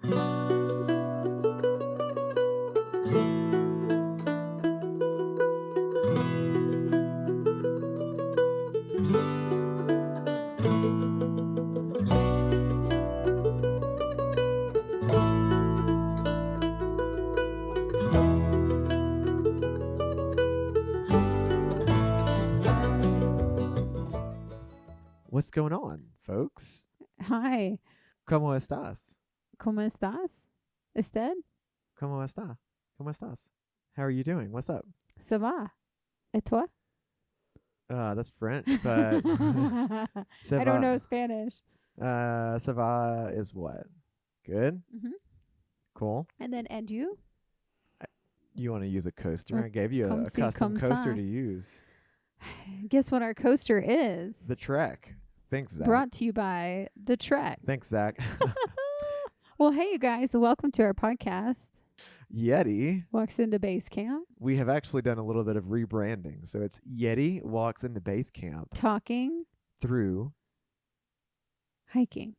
What's going on, folks? Hi, ¿Cómo estás? ¿cómo estás? ¿Usted? ¿Cómo está? ¿Cómo estás? How are you doing? What's up? Ça va? Et toi? That's French, but ça I don't va. know Spanish. Ça va is what? Good? Mm-hmm. Cool. And you? You want to use a coaster? Well, I gave you comme a si, custom comme coaster ça. to use. Guess what our coaster is? The Trek. Thanks, Zach. Brought to you by The Trek. Thanks, Zach. Well, hey, you guys. Welcome to our podcast. Yeti. Walks into base camp. We have actually done a little bit of rebranding. So it's Yeti walks into base camp Talking. through. Hiking.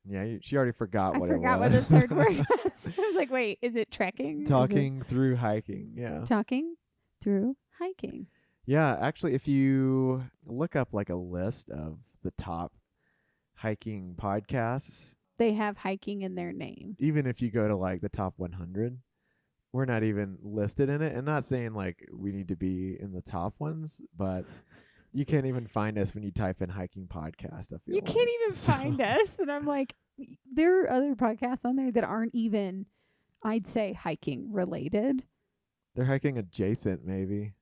Yeah, she already forgot what it was. I forgot what the third word was. I was like, wait, is it trekking? Talking through hiking. Yeah. Talking through hiking. Yeah, actually, if you look up like a list of the top hiking podcasts, They have hiking in their name. even if you go to like the top 100, we're not even listed in it. And not saying like we need to be in the top ones, but you can't even find us when you type in hiking podcast. I feel You like. can't even find us. And I'm like, there are other podcasts on there that aren't even, I'd say, hiking related. They're hiking adjacent, maybe.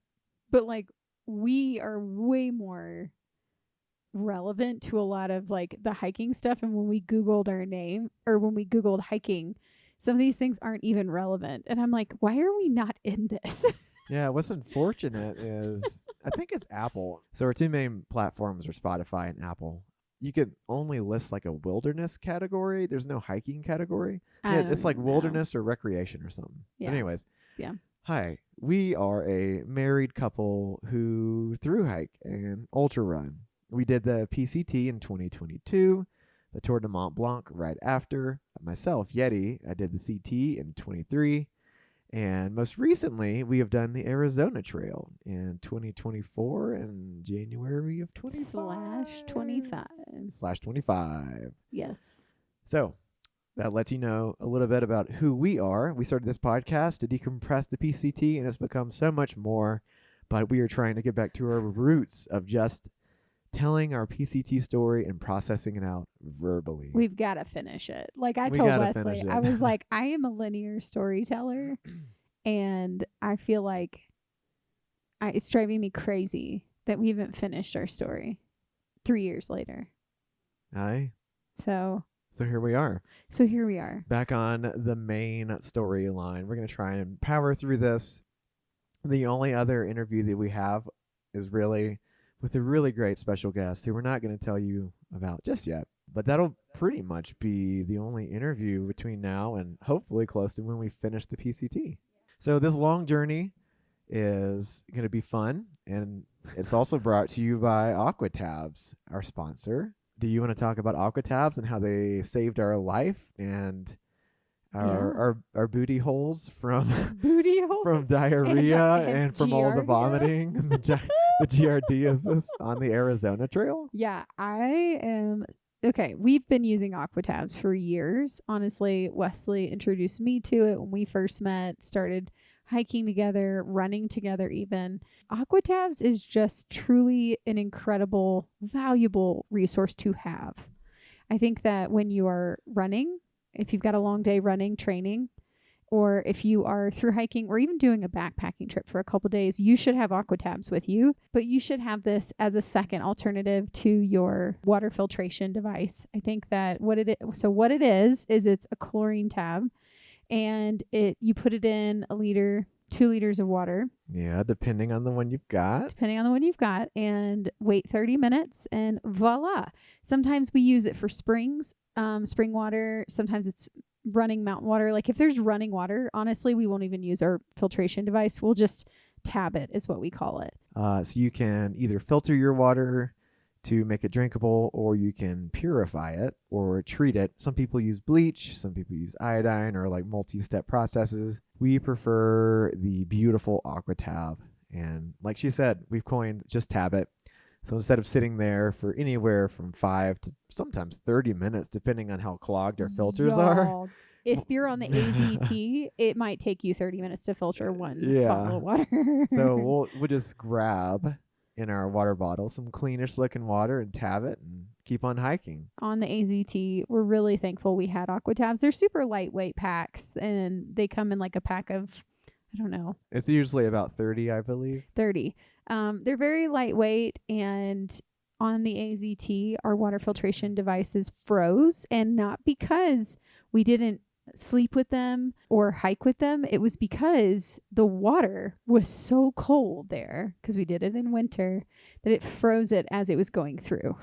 But like, we are way more relevant to a lot of like the hiking stuff. And when we Googled our name, or when we Googled hiking, some of these things aren't even relevant. And I'm like, why are we not in this? Yeah, what's unfortunate is I think it's Apple. So our two main platforms are Spotify and Apple. You could only list like a wilderness category. There's no hiking category. Yeah, it's like wilderness or recreation or something. Yeah. But anyways. Yeah. Hi, we are a married couple who thru hike and ultra run. We did the PCT in 2022, the Tour de Mont Blanc right after. Myself, Yeti, I did the CT in 23. And most recently, we have done the Arizona Trail in 2024 and January of 25. /25. Yes. So that lets you know a little bit about who we are. We started this podcast to decompress the PCT, and it's become so much more. But we are trying to get back to our roots of just telling our PCT story and processing it out verbally. We've got to finish it. Like I told Wesley, I was like, I am a linear storyteller, and I feel like it's driving me crazy that we haven't finished our story 3 years later. Aye. So here we are. Back on the main storyline. We're going to try and power through this. The only other interview that we have is really with a really great special guest who we're not going to tell you about just yet. But that'll pretty much be the only interview between now and hopefully close to when we finish the PCT. So this long journey is going to be fun. And it's also brought to you by Aquatabs, our sponsor. Do you want to talk about Aquatabs and how they saved our life and our booty holes from from diarrhea and from all the vomiting and the giardiasis on the Arizona Trail? Yeah, I am. Okay, we've been using Aquatabs for years. Honestly, Wesley introduced me to it when we first met, started hiking together, running together even. Aquatabs is just truly an incredible, valuable resource to have. I think that when you are running, if you've got a long day running, training, or if you are through hiking or even doing a backpacking trip for a couple days, you should have Aquatabs with you, but you should have this as a second alternative to your water filtration device. I think that what it is it's a chlorine tab, and you put it in 1 liter, 2 liters of water. Yeah, depending on the one you've got. And wait 30 minutes and voila. Sometimes we use it for spring water. Sometimes it's running mountain water. Like if there's running water, honestly, we won't even use our filtration device. We'll just tab it is what we call it. So you can either filter your water to make it drinkable, or you can purify it or treat it. Some people use bleach, some people use iodine or like multi-step processes. We prefer the beautiful Aquatab. And like she said, we've coined just tab it. So instead of sitting there for anywhere from 5 to sometimes 30 minutes, depending on how clogged our filters are. If you're on the AZT, it might take you 30 minutes to filter one bottle of water. So we'll just grab in our water bottle some cleanish looking water and tab it and keep on hiking. On the AZT, we're really thankful we had Aquatabs. They're super lightweight packs, and they come in like a pack of, I don't know. It's usually about 30, I believe. 30. They're very lightweight, and on the AZT, our water filtration devices froze, and not because we didn't sleep with them or hike with them. It was because the water was so cold there, because we did it in winter, that it froze it as it was going through.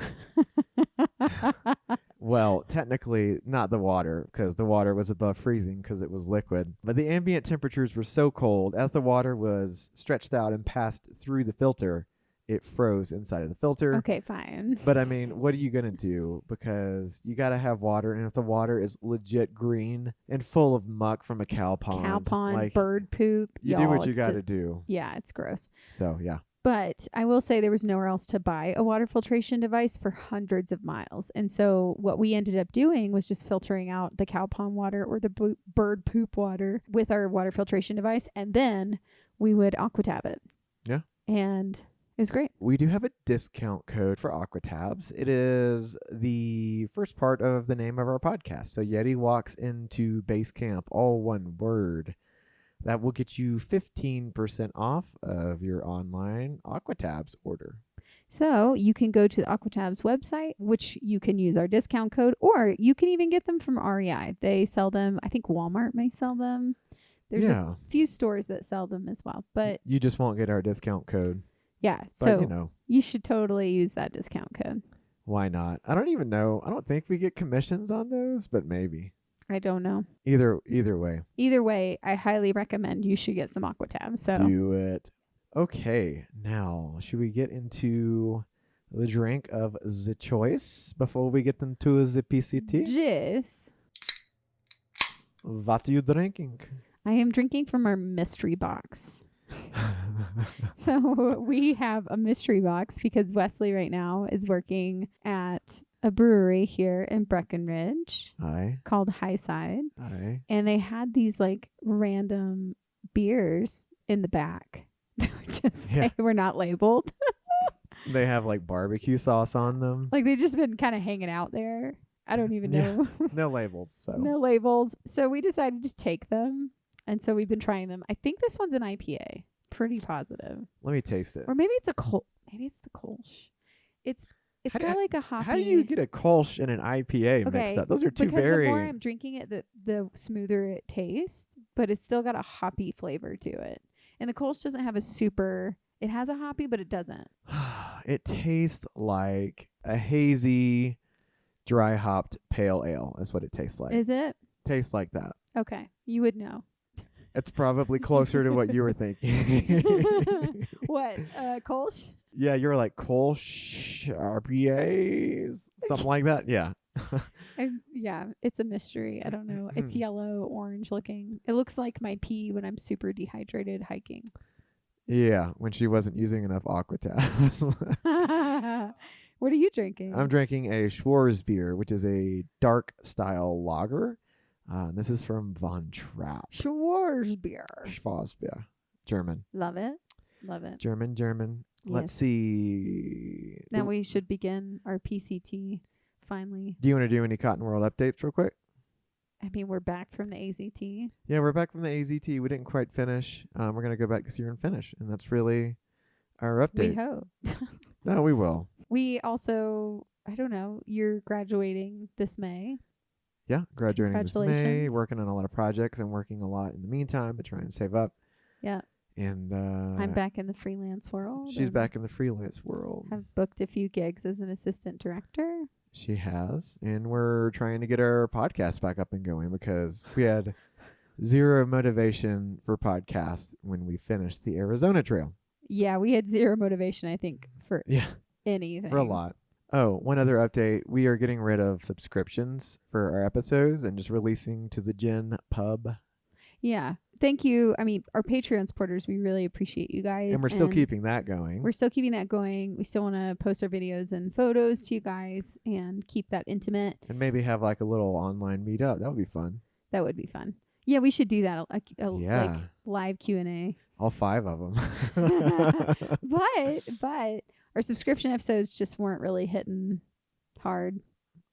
Well, technically not the water, because the water was above freezing because it was liquid. But the ambient temperatures were so cold, as the water was stretched out and passed through the filter, it froze inside of the filter. Okay, fine. But I mean, what are you going to do? Because you got to have water. And if the water is legit green and full of muck from a cow pond, like, bird poop, you do what you got to do. Yeah, it's gross. So, yeah. But I will say there was nowhere else to buy a water filtration device for hundreds of miles. And so what we ended up doing was just filtering out the cow pond water or the bird poop water with our water filtration device. And then we would Aquatab it. Yeah. And it was great. We do have a discount code for Aquatabs. It is the first part of the name of our podcast. So Yeti walks into Basecamp, all one word. That will get you 15% off of your online Aquatabs order. So you can go to the Aquatabs website, which you can use our discount code, or you can even get them from REI. They sell them. I think Walmart may sell them. There's a few stores that sell them as well. But you just won't get our discount code. Yeah. So you should totally use that discount code. Why not? I don't even know. I don't think we get commissions on those, but maybe. I don't know. Either way. Either way, I highly recommend you should get some Aquatabs. So do it. Okay, now should we get into the drink of the choice before we get into the PCT? Yes. What are you drinking? I am drinking from our mystery box. So we have a mystery box because Wesley right now is working at a brewery here in Breckenridge called Highside. And they had these like random beers in the back. They were not labeled. They have like barbecue sauce on them. Like they've just been kind of hanging out there. I don't even know. No labels. No labels. So we decided to take them. And so we've been trying them. I think this one's an IPA. Pretty positive. Let me taste it. Or maybe it's maybe it's the Kolsch. It's got like a hoppy. How do you get a Kolsch and an IPA mixed up? Those are two very. The more I'm drinking it, the smoother it tastes, but it's still got a hoppy flavor to it. And the Kolsch doesn't have it has a hoppy, but it doesn't. It tastes like a hazy, dry hopped pale ale. Is what it tastes like. Is it? Tastes like that. Okay, you would know. It's probably closer to what you were thinking. What? Kolsch? Yeah, you're like Kolsch RPAs, something like that. Yeah. Yeah, it's a mystery. I don't know. It's yellow, orange looking. It looks like my pee when I'm super dehydrated hiking. Yeah, when she wasn't using enough Aquatabs. What are you drinking? I'm drinking a Schwarzbier, which is a dark style lager. This is from Von Trapp. Schwarzbier. German. Love it. German. Yes. Let's see. Now we should begin our PCT finally. Do you want to do any Cotton World updates real quick? I mean, we're back from the AZT. Yeah, we're back from the AZT. We didn't quite finish. We're going to go back this year and finish. And that's really our update. We hope. No, we will. We also, I don't know, you're graduating this May. Yeah, graduating this May, working on a lot of projects and working a lot in the meantime, but trying to save up. Yeah. And I'm back in the freelance world. She's back in the freelance world. I've booked a few gigs as an assistant director. She has. And we're trying to get our podcast back up and going because we had zero motivation for podcasts when we finished the Arizona Trail. Yeah, we had zero motivation, I think, for anything. For a lot. Oh, one other update. We are getting rid of subscriptions for our episodes and just releasing to the Gen Pub. Yeah. Thank you. I mean, our Patreon supporters, we really appreciate you guys. And we're still keeping that going. We're still keeping that going. We still want to post our videos and photos to you guys and keep that intimate. And maybe have like a little online meetup. That would be fun. That would be fun. Yeah, we should do that. Like live Q&A. All 5 of them. But our subscription episodes just weren't really hitting hard.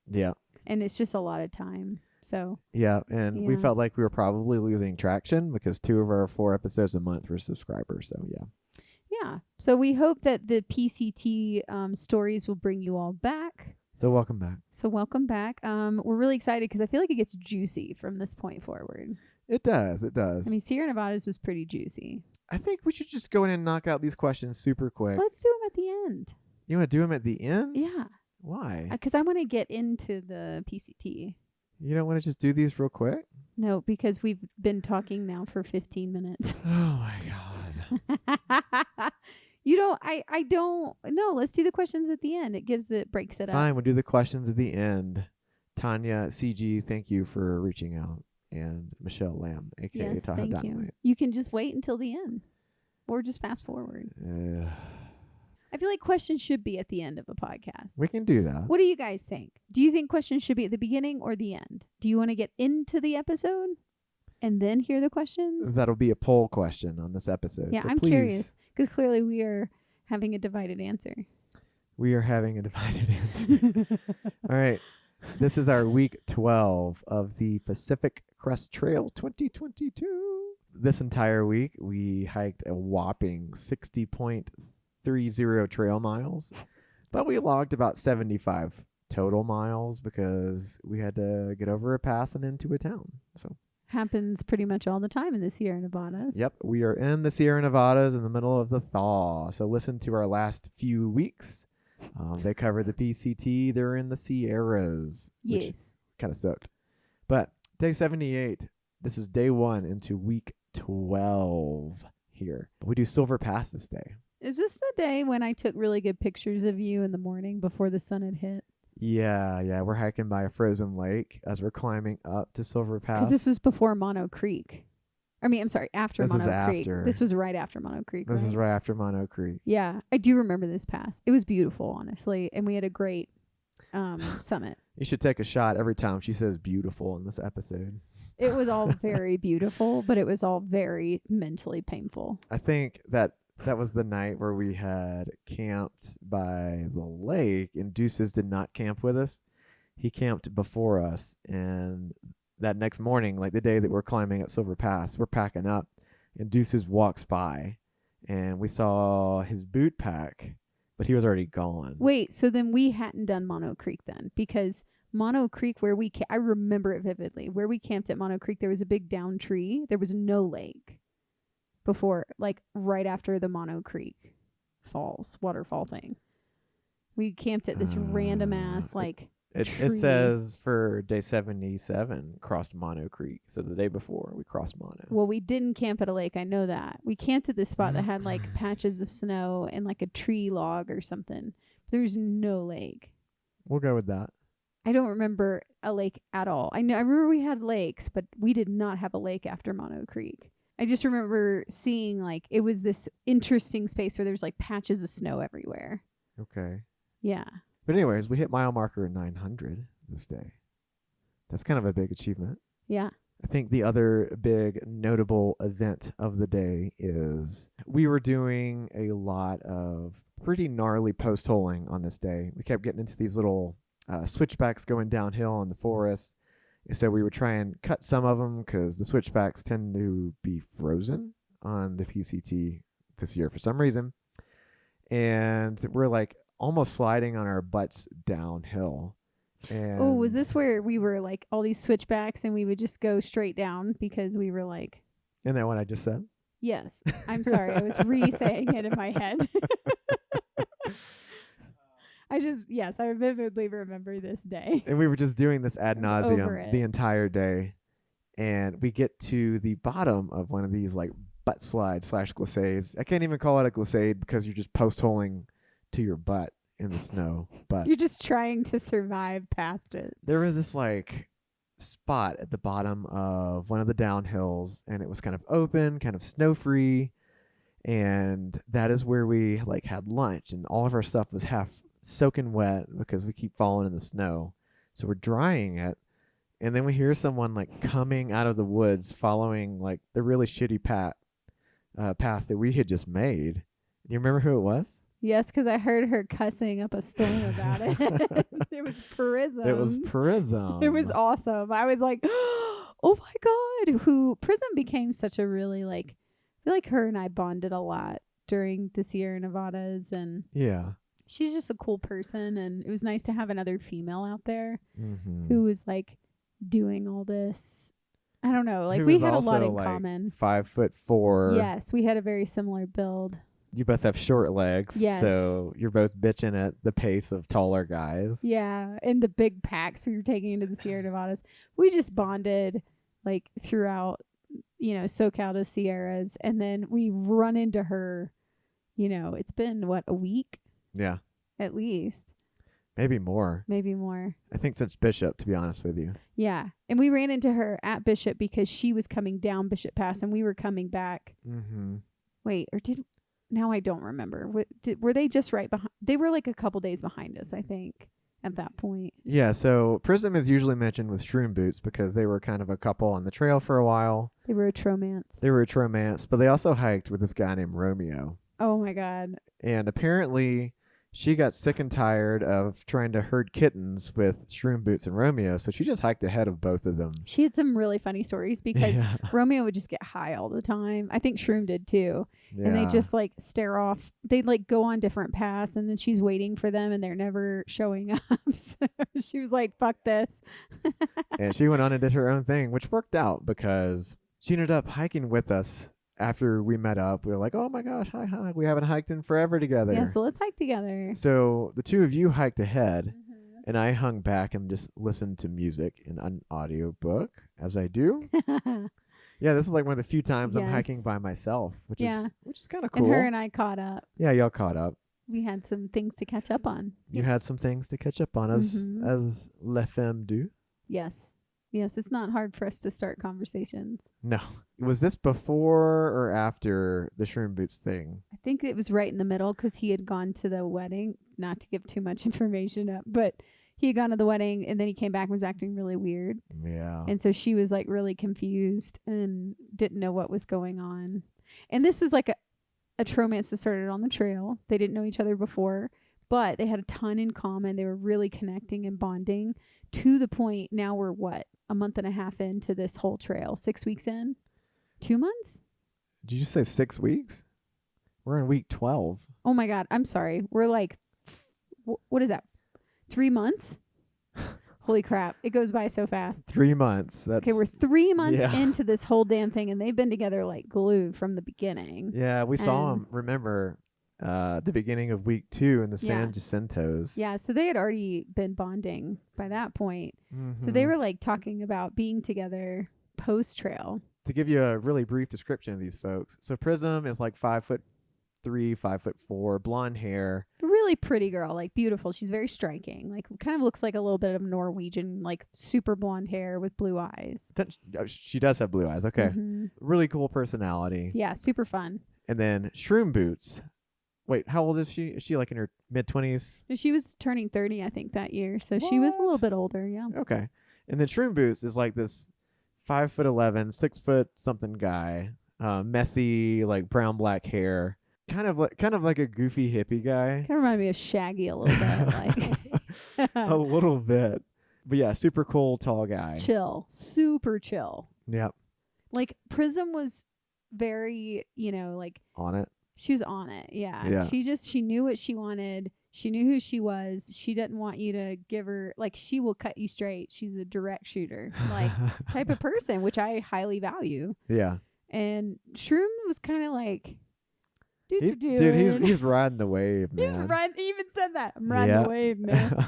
Yeah. And it's just a lot of time. So yeah, and we felt like we were probably losing traction because 2 of our 4 episodes a month were subscribers. So yeah. So we hope that the PCT stories will bring you all back. So welcome back. We're really excited because I feel like it gets juicy from this point forward. It does. I mean, Sierra Nevadas was pretty juicy. I think we should just go in and knock out these questions super quick. Let's do them at the end. You want to do them at the end? Yeah. Why? Because I want to get into the PCT. You don't want to just do these real quick? No, because we've been talking now for 15 minutes. Oh, my God. I don't. No, let's do the questions at the end. It breaks it up. Fine, we'll do the questions at the end. TanyaCG, thank you for reaching out. And Michelle Lamb, a.k.a. Tahoe Dynamite. You can just wait until the end. Or just fast forward. I feel like questions should be at the end of a podcast. We can do that. What do you guys think? Do you think questions should be at the beginning or the end? Do you want to get into the episode and then hear the questions? That'll be a poll question on this episode. Yeah, so I'm please, curious because clearly we are having a divided answer. We are having a divided answer. All right. This is our week 12 of the Pacific Crest Trail 2022. This entire week, we hiked a whopping 60.30 trail miles, but we logged about 75 total miles because we had to get over a pass and into a town. So happens pretty much all the time in the Sierra Nevadas. Yep, we are in the Sierra Nevadas in the middle of the thaw. So listen to our last few weeks. They cover the PCT. They're in the Sierras. Which kind of sucked. But day 78, this is day 1 into week 12 here. We do Silver Pass this day. Is this the day when I took really good pictures of you in the morning before the sun had hit? Yeah. We're hiking by a frozen lake as we're climbing up to Silver Pass. Because this was before Mono Creek. I mean, I'm sorry, after Mono Creek. This was right after Mono Creek. This is right after Mono Creek. Yeah, I do remember this pass. It was beautiful, honestly, and we had a great summit. You should take a shot every time she says beautiful in this episode. It was all very beautiful, but it was all very mentally painful. I think that was the night where we had camped by the lake, and Deuces did not camp with us. He camped before us, and that next morning, like the day that we're climbing up Silver Pass, we're packing up, and Deuces walks by, and we saw his boot pack, but he was already gone. Wait, so then we hadn't done Mono Creek then, because Mono Creek, where I remember it vividly, where we camped at Mono Creek, there was a big down tree. There was no lake before, like right after the Mono Creek waterfall thing. We camped at this random ass It says for day 77 crossed Mono Creek. So the day before we crossed Mono. Well, we didn't camp at a lake. I know that. We camped at this spot that had like patches of snow and like a tree log or something. There's no lake. We'll go with that. I don't remember a lake at all. I remember we had lakes, but we did not have a lake after Mono Creek. I just remember seeing like it was this interesting space where there's like patches of snow everywhere. Okay. Yeah. But anyways, we hit mile marker 900 this day. That's kind of a big achievement. Yeah. I think the other big notable event of the day is we were doing a lot of pretty gnarly post-holing on this day. We kept getting into these little switchbacks going downhill in the forest. And so we would try and cut some of them because the switchbacks tend to be frozen on the PCT this year for some reason. And we're like almost sliding on our butts downhill. And was this where we were like all these switchbacks and we would just go straight down because we were like... Isn't that what I just said? Yes. I'm sorry. I was re-saying it in my head. I vividly remember this day. And we were just doing this ad nauseum the entire day. And we get to the bottom of one of these like butt slide / glissades. I can't even call it a glissade because you're just post-holing to your butt in the snow. But you're just trying to survive past it. there was this like spot at the bottom of one of the downhills, and it was kind of open, kind of snow free, and that is where we like had lunch, and all of our stuff was half soaking wet because we keep falling in the snow. So we're drying it, and then we hear someone like coming out of the woods following like the really shitty path that we had just made. Do you remember who it was? Yes, because I heard her cussing up a storm about it. It was Prism. It was Prism. It was awesome. I was like, oh my God. Prism became such a really like, I feel like her and I bonded a lot during the Sierra Nevadas, and yeah, she's just a cool person, and it was nice to have another female out there mm-hmm. who was like doing all this. I don't know, like Who we was had a lot also, in like, common. 5'4". Yes, we had a very similar build. You both have short legs. Yes. So you're both bitching at the pace of taller guys. Yeah, and the big packs we were taking into the Sierra Nevadas. We just bonded like throughout, SoCal to Sierras, and then we run into her. It's been a week? Yeah. At least. Maybe more. Maybe more. I think since Bishop, to be honest with you. Yeah, and we ran into her at Bishop because she was coming down Bishop Pass and we were coming back. Mm-hmm. Wait, now I don't remember. Were they just right behind? They were like a couple days behind us, I think, at that point. Yeah, so Prism is usually mentioned with Shroom Boots because they were kind of a couple on the trail for a while. They were a tromance. But they also hiked with this guy named Romeo. Oh my God. And apparently she got sick and tired of trying to herd kittens with Shroom Boots and Romeo, so she just hiked ahead of both of them. She had some really funny stories because Yeah. Romeo would just get high all the time. I think Shroom did too. Yeah. And they just like stare off. They'd like go on different paths, and then she's waiting for them and they're never showing up. So she was like, fuck this. And she went on and did her own thing, which worked out because she ended up hiking with us after we met up. We were like, oh my gosh, hi. We haven't hiked in forever together. Yeah, so let's hike together. So the two of you hiked ahead, and I hung back and just listened to music in an audiobook, as I do. Yeah, this is like one of the few times I'm hiking by myself, which is kind of cool. And her and I caught up. Yeah, y'all caught up. We had some things to catch up on. You had some things to catch up on, as les femmes do. Yes. Yes, it's not hard for us to start conversations. No. Was this before or after the Shroom Boots thing? I think it was right in the middle because he had gone to the wedding. Not to give too much information up, but he had gone to the wedding and then he came back and was acting really weird. Yeah. And so she was like really confused and didn't know what was going on. And this was like a tromance that started on the trail. They didn't know each other before, but they had a ton in common. They were really connecting and bonding to the point now we're a month and a half into this whole trail. 6 weeks in? 2 months? Did you say 6 weeks? We're in week 12. Oh my God. I'm sorry. We're like, what is that? 3 months? Holy crap. It goes by so fast. 3 months. Okay, we're 3 months into this whole damn thing, and they've been together like glue from the beginning. Yeah, we saw them, remember, the beginning of week 2 in the San Jacintos. Yeah, so they had already been bonding by that point. Mm-hmm. So they were like talking about being together post-trail. To give you a really brief description of these folks. So Prism is like 5'3", 5'4", blonde hair. Really pretty girl, like beautiful. She's very striking. Like kind of looks like a little bit of Norwegian, like super blonde hair with blue eyes. She does have blue eyes. Okay. Mm-hmm. Really cool personality. Yeah, super fun. And then Shroom Boots. Wait, how old is she? Is she like in her mid-20s? She was turning 30, I think, that year. So she was a little bit older, yeah. Okay. And then Shroom Boots is like this 5'11", 6 foot something guy. Messy, like brown black hair. Kind of like a goofy hippie guy. Kind of remind me of Shaggy a little bit. Like a little bit. But yeah, super cool, tall guy. Chill. Super chill. Yep. Like Prism was very, like on it. She was on it. Yeah. She knew what she wanted. She knew who she was. She doesn't want you to give her, like, she will cut you straight. She's a direct shooter, like type of person, which I highly value. Yeah. And Shroom was kind of like, dude, he's riding the wave, man. He even said that. I'm riding the wave, man.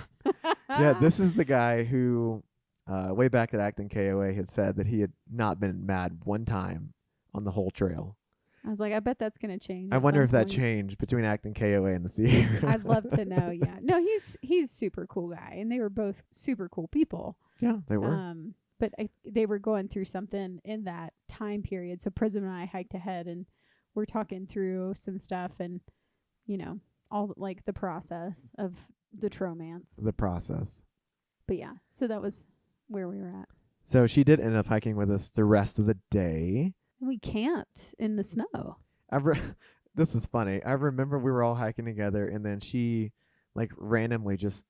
Yeah, this is the guy who, way back at Acton KOA, had said that he had not been mad one time on the whole trail. I was like, I bet that's gonna change. I at wonder some if that point. changed between acting KOA and the Sierra. I'd love to know. Yeah, no, he's super cool guy, and they were both super cool people. Yeah, they were. But they were going through something in that time period. So Prism and I hiked ahead, and we're talking through some stuff, and all like the process of the tromance. The process. But yeah, so that was where we were at. So she did end up hiking with us the rest of the day. We camped in the snow. This is funny. I remember we were all hiking together, and then she like randomly just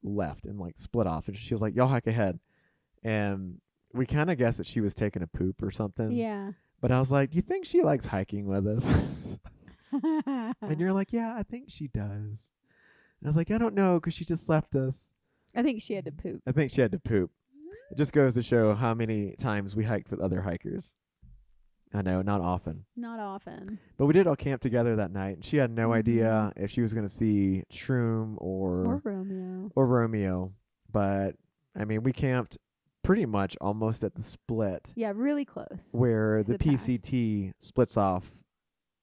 left and like split off, and she was like, "Y'all hike ahead," and we kind of guessed that she was taking a poop or something. Yeah. But I was like, "Do you think she likes hiking with us?" And you're like, "Yeah, I think she does." And I was like, "I don't know, 'cause she just left us." I think she had to poop. I think she had to poop. It just goes to show how many times we hiked with other hikers. I know, not often. Not often. But we did all camp together that night, and she had no idea if she was going to see Shroom or Romeo. But, I mean, we camped pretty much almost at the split. Yeah, really close. Where the PCT pass. splits off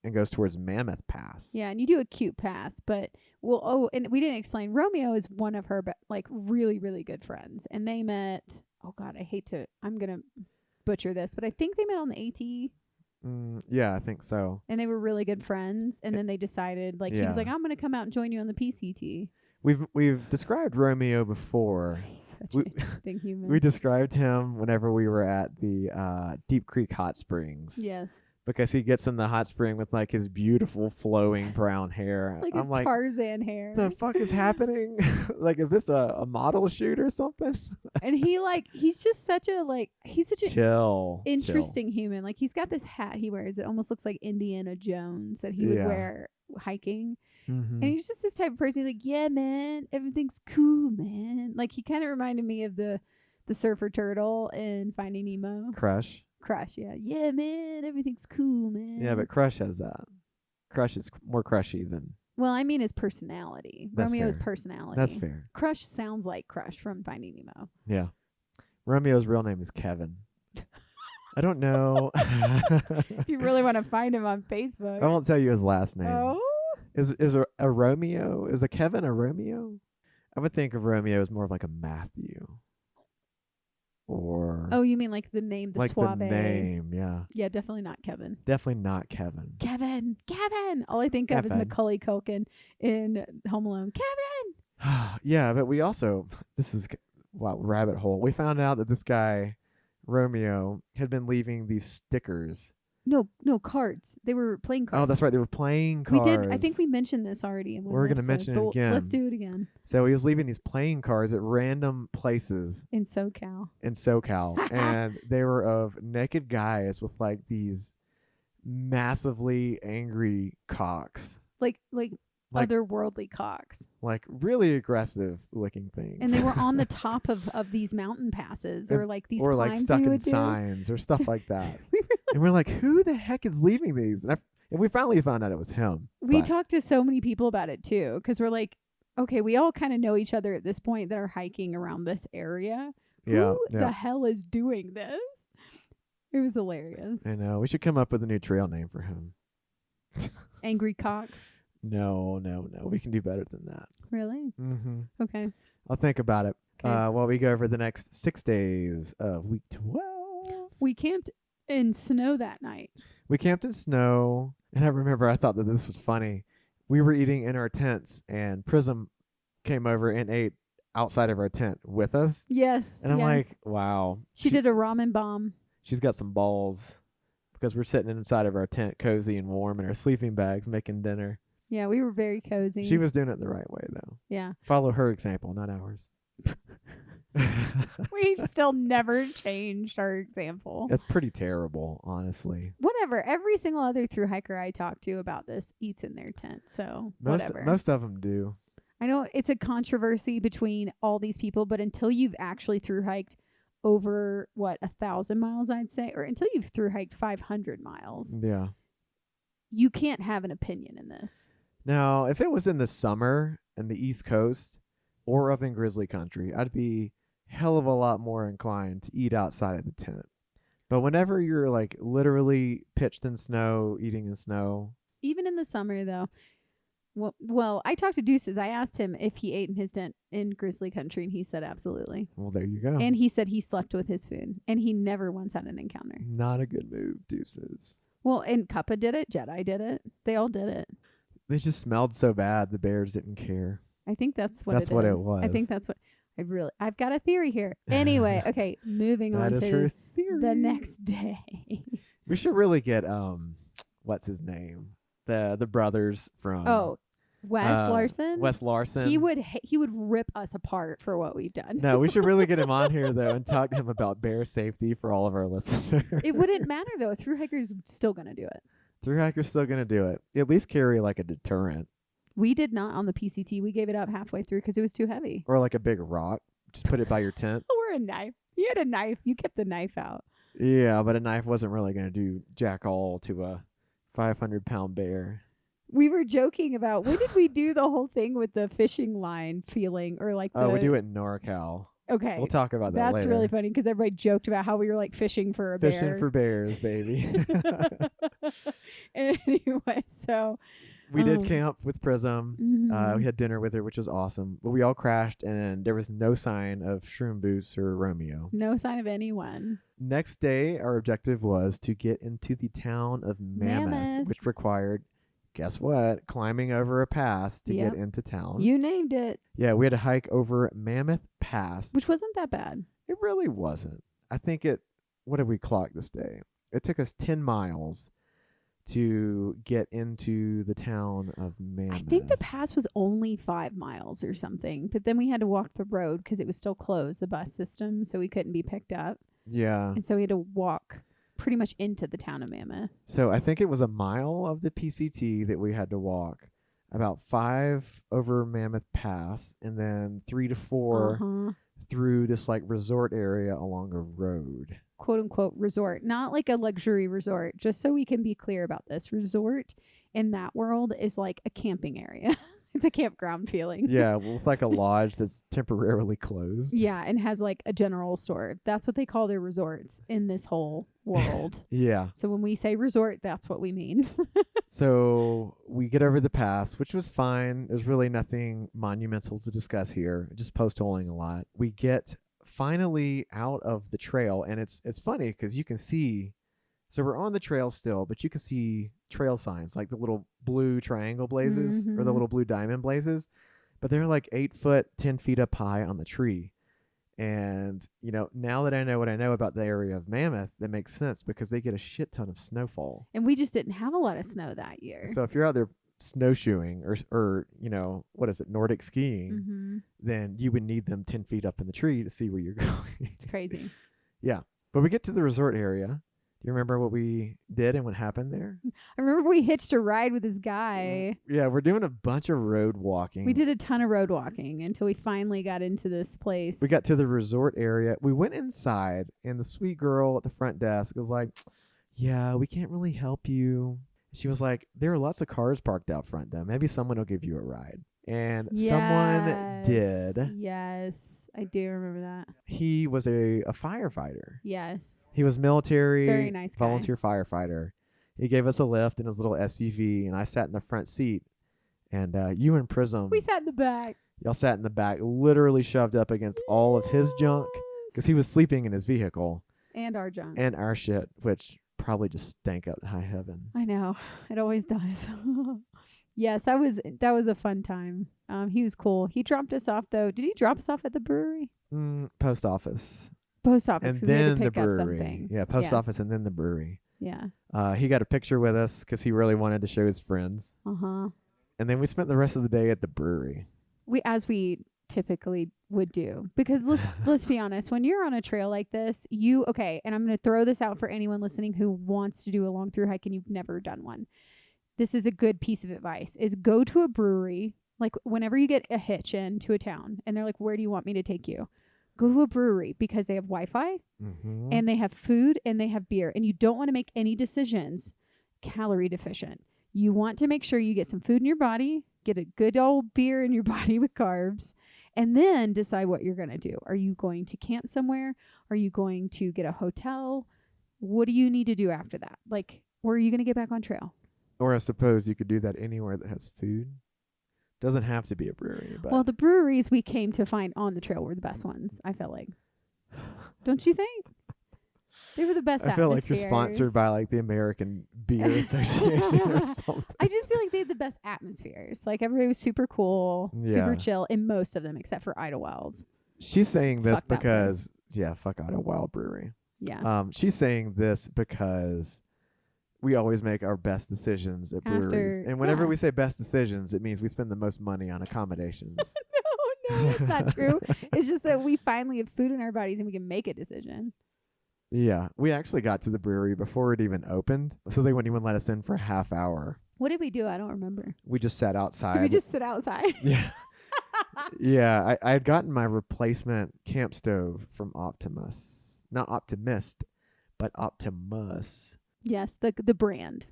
and goes towards Mammoth Pass. Yeah, and you do a cute pass, but and we didn't explain. Romeo is one of her like really, really good friends, and they met. Oh God, I'm gonna butcher this, but I think they met on the AT. Yeah, I think so. And they were really good friends, and then they decided, like, he was like, "I'm gonna come out and join you on the PCT." We've described Romeo before. He's such an interesting human. We described him whenever we were at the Deep Creek Hot Springs. Yes. Because he gets in the hot spring with like his beautiful flowing brown hair. Like I'm a Tarzan hair. The fuck is happening? Like, is this a model shoot or something? And he's just such a chill, interesting human. Like, he's got this hat he wears. It almost looks like Indiana Jones that he would wear hiking. Mm-hmm. And he's just this type of person. He's like, yeah, man, everything's cool, man. Like, he kind of reminded me of the surfer turtle in Finding Nemo. Crush, yeah. Yeah, man, everything's cool, man. Yeah, but Crush has that. Crush is more crushy than... Well, I mean his personality. That's Romeo's fair. personality. That's fair. Crush sounds like Crush from Finding Nemo. Yeah. Romeo's real name is Kevin. I don't know. If you really want to find him on Facebook. I won't tell you his last name. Oh? Is a Romeo? Is a Kevin a Romeo? I would think of Romeo as more of like a Matthew. Or you mean like the name, the like suave? The name, yeah. Yeah, definitely not Kevin. Definitely not Kevin. Kevin. All I think of is Macaulay Culkin in Home Alone. Kevin. Yeah, but we also rabbit hole. We found out that this guy Romeo had been leaving these stickers. No, cards. They were playing cards. Oh, that's right. They were playing cards. We did. I think we mentioned this already in one We're of the going to mention it again. Let's do it again. So he was leaving these playing cards at random places. In SoCal. And they were of naked guys with like these massively angry cocks. Like otherworldly cocks. Like really aggressive looking things. And they were on the top of these mountain passes or like these or climbs like stuck we in would signs or stuff like that. We and we're like, who the heck is leaving these? And we finally found out it was him. We talked to so many people about it too, because we're like, okay, we all kind of know each other at this point that are hiking around this area. Who the hell is doing this? It was hilarious. I know. We should come up with a new trail name for him. Angry cock. No. We can do better than that. Really? Mm-hmm. Okay. I'll think about it. Okay. While we go over the next 6 days of week 12. We camped in snow that night. We camped in snow, and I remember I thought that this was funny. We were eating in our tents, and Prism came over and ate outside of our tent with us. Yes. And I'm like, wow. She did a ramen bomb. She's got some balls because we're sitting inside of our tent, cozy and warm, in our sleeping bags, making dinner. Yeah, we were very cozy. She was doing it the right way, though. Yeah. Follow her example, not ours. We've still never changed our example. That's pretty terrible, honestly. Whatever. Every single other thru hiker I talk to about this eats in their tent, so whatever. Most of them do. I know it's a controversy between all these people, but until you've actually thru hiked over 1,000 miles, I'd say, or until you've thru hiked 500 miles, yeah, you can't have an opinion in this. Now, if it was in the summer in the East Coast or up in grizzly country, I'd be hell of a lot more inclined to eat outside of the tent. But whenever you're like literally pitched in snow, eating in snow. Even in the summer, though. Well, I talked to Deuces. I asked him if he ate in his tent in grizzly country, and he said absolutely. Well, there you go. And he said he slept with his food, and he never once had an encounter. Not a good move, Deuces. Well, and Kappa did it. Jedi did it. They all did it. They just smelled so bad. The bears didn't care. I think that's what That's it what is. it was. I think that's what I've got a theory here. Anyway, okay, moving on That is to her theory. the next day. We should really get what's his name? The brothers from Wes Larson. Wes Larson. He would rip us apart for what we've done. No, we should really get him on here though and talk to him about bear safety for all of our listeners. It wouldn't matter though. A thru hiker's still gonna do it. Thru hiker's still gonna do it. At least carry like a deterrent. We did not on the PCT. We gave it up halfway through because it was too heavy. Or like a big rock. Just put it by your tent. Or a knife. You had a knife. You kept the knife out. Yeah, but a knife wasn't really gonna do jack all to a 500-pound bear. We were joking about when did we do the whole thing with the fishing line feeling or like we do it in NorCal. Okay. We'll talk about that later. That's really funny because everybody joked about how we were like fishing for a bear. Fishing for bears, baby. Anyway, so we did camp with Prism. mhm. We had dinner with her, which was awesome. But we all crashed, and there was no sign of Shroom Boots or Romeo. No sign of anyone. Next day, our objective was to get into the town of Mammoth. Which required, guess what, climbing over a pass to get into town. You named it. Yeah, we had to hike over Mammoth Pass. Which wasn't that bad. It really wasn't. I think what did we clock this day? It took us 10 miles to get into the town of Mammoth. I think the pass was only 5 miles or something, but then we had to walk the road because it was still closed, the bus system, so we couldn't be picked up. Yeah. And so we had to walk pretty much into the town of Mammoth. So I think it was a mile of the PCT that we had to walk, about 5 over Mammoth Pass, and then 3 to 4 through this like resort area along a road. Quote unquote resort, not like a luxury resort. Just so we can be clear about this, resort in that world is like a camping area. It's a campground feeling. Yeah, well, it's like a lodge that's temporarily closed. Yeah, and has like a general store. That's what they call their resorts in this whole world. Yeah. So when we say resort, that's what we mean. So we get over the pass, which was fine. There's really nothing monumental to discuss here. Just post-holing a lot. We get finally out of the trail, and it's funny because you can see. So we're on the trail still, but you can see trail signs like the little blue triangle blazes or the little blue diamond blazes, but they're like 8 foot, 10 feet up high on the tree. And, you know, now that I know what I know about the area of Mammoth, that makes sense because they get a shit ton of snowfall. And we just didn't have a lot of snow that year. So if you're out there snowshoeing or you know, what is it, Nordic skiing, then you would need them 10 feet up in the tree to see where you're going. It's crazy. Yeah. But we get to the resort area. Do you remember what we did and what happened there? I remember we hitched a ride with this guy. Yeah, we're doing a bunch of road walking. We did a ton of road walking until we finally got into this place. We got to the resort area. We went inside, and the sweet girl at the front desk was like, yeah, we can't really help you. She was like, there are lots of cars parked out front, though. Maybe someone will give you a ride. And someone did. Yes, I do remember that. He was a firefighter. Yes. He was military, very nice guy. Volunteer firefighter. He gave us a lift in his little SUV, and I sat in the front seat. And you and Prism, we sat in the back. Y'all sat in the back, literally shoved up against all of his junk because he was sleeping in his vehicle. And our junk. And our shit, which probably just stank up to high heaven. I know. It always does. Yes, that was a fun time. He was cool. He dropped us off though. Did he drop us off at the brewery? Post office. Post office. And then the brewery. Something. Yeah, post office and then the brewery. Yeah. He got a picture with us because he really wanted to show his friends. And then we spent the rest of the day at the brewery. As we typically would do, because let's be honest, when you're on a trail like this, and I'm going to throw this out for anyone listening who wants to do a long through hike and you've never done one. This is a good piece of advice, is go to a brewery. Like whenever you get a hitch into a town and they're like, where do you want me to take you? Go to a brewery because they have Wi-Fi and they have food and they have beer, and you don't want to make any decisions calorie deficient. You want to make sure you get some food in your body, get a good old beer in your body with carbs, and then decide what you're going to do. Are you going to camp somewhere? Are you going to get a hotel? what do you need to do after that? Like, where are you going to get back on trail? Or I suppose you could do that anywhere that has food. Doesn't have to be a brewery, but Well, the breweries we came to find on the trail were the best ones, I felt like. Don't you think? They were the best I feel atmospheres. like you're sponsored by like the American Beer Association or something. I just feel like they had the best atmospheres. Like everybody was super cool, super chill in most of them, except for Idlewild. She's saying this Fuck that because fuck Idlewild Brewery. Yeah. She's saying this because we always make our best decisions at breweries. And whenever we say best decisions, it means we spend the most money on accommodations. No, that's not true. It's just that we finally have food in our bodies and we can make a decision. Yeah. We actually got to the brewery before it even opened, so they wouldn't even let us in for a half hour. What did we do? I don't remember. We just sat outside. Did we just sit outside? Yeah. Yeah. I had gotten my replacement camp stove from Optimus. Not Optimist, but Optimus. Yes, the brand.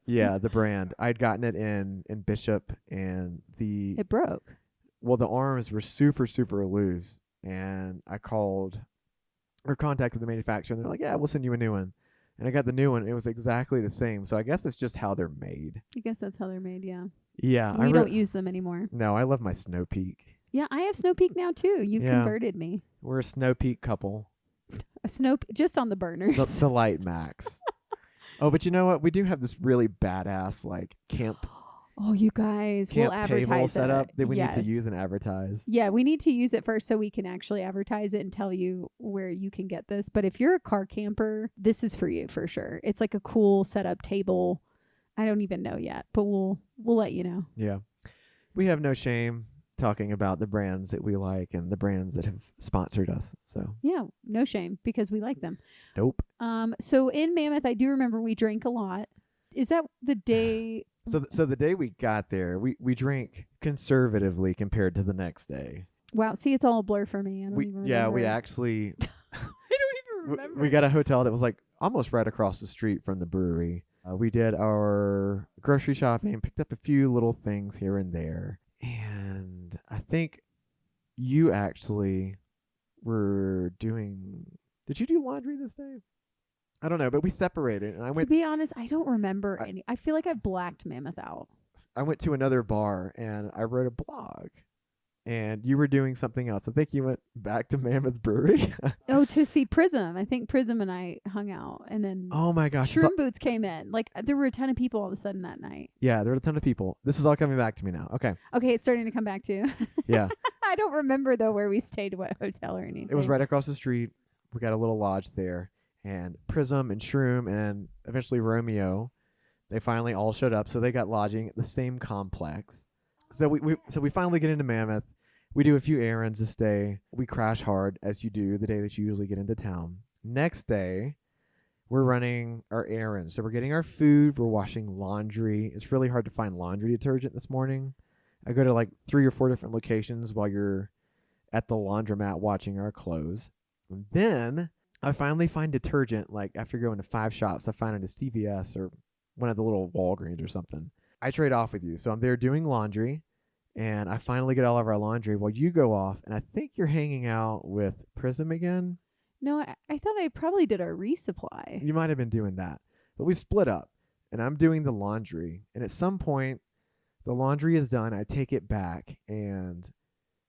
Yeah, the brand. I'd gotten it in Bishop, and it broke. Well, the arms were super, super loose, and I called or contacted the manufacturer, and they're like, yeah, we'll send you a new one. And I got the new one. It was exactly the same. So I guess it's just how they're made. I guess that's how they're made, yeah. Yeah. We don't use them anymore. No, I love my Snow Peak. Yeah, I have Snow Peak now, too. You converted me. We're a Snow Peak couple. Just on the burners. The Light Max. Oh, but you know what? We do have this really badass like camp. Oh, you guys, camp we'll table advertise setup it. that we need to use and advertise. Yeah, we need to use it first so we can actually advertise it and tell you where you can get this. But if you're a car camper, this is for you for sure. It's like a cool setup table. I don't even know yet, but we'll let you know. Yeah. We have no shame talking about the brands that we like and the brands that have sponsored us. So yeah, no shame because we like them. Nope. So in Mammoth, I do remember we drank a lot. Is that the day? So the day we got there, we drank conservatively compared to the next day. Wow. See, it's all a blur for me. I don't even remember. Yeah, we actually. I don't even remember. We got a hotel that was like almost right across the street from the brewery. We did our grocery shopping, picked up a few little things here and there. And I think you actually were doing... Did you do laundry this day? I don't know, but we separated. And I went. To be honest, I don't remember any. I feel like I blacked Mammoth out. I went to another bar and I wrote a blog. And you were doing something else. I think you went back to Mammoth Brewery. Oh, to see Prism. I think Prism and I hung out. And then oh my gosh, Shroom Boots came in. Like, there were a ton of people all of a sudden that night. Yeah, there were a ton of people. This is all coming back to me now. Okay. Okay, it's starting to come back to you. Yeah. I don't remember, though, where we stayed, what hotel or anything. It was right across the street. We got a little lodge there. And Prism and Shroom and eventually Romeo, they finally all showed up. So they got lodging at the same complex. So we finally get into Mammoth. We do a few errands this day. We crash hard, as you do the day that you usually get into town. Next day, we're running our errands. So we're getting our food. We're washing laundry. It's really hard to find laundry detergent this morning. I go to like 3 or 4 different locations while you're at the laundromat watching our clothes. And then I finally find detergent, like after going to 5 shops, I find it at CVS or one of the little Walgreens or something. I trade off with you. So I'm there doing laundry, and I finally get all of our laundry while you go off, and I think you're hanging out with Prism again. No, I thought I probably did our resupply. You might have been doing that. But we split up, and I'm doing the laundry. And at some point, the laundry is done. I take it back, and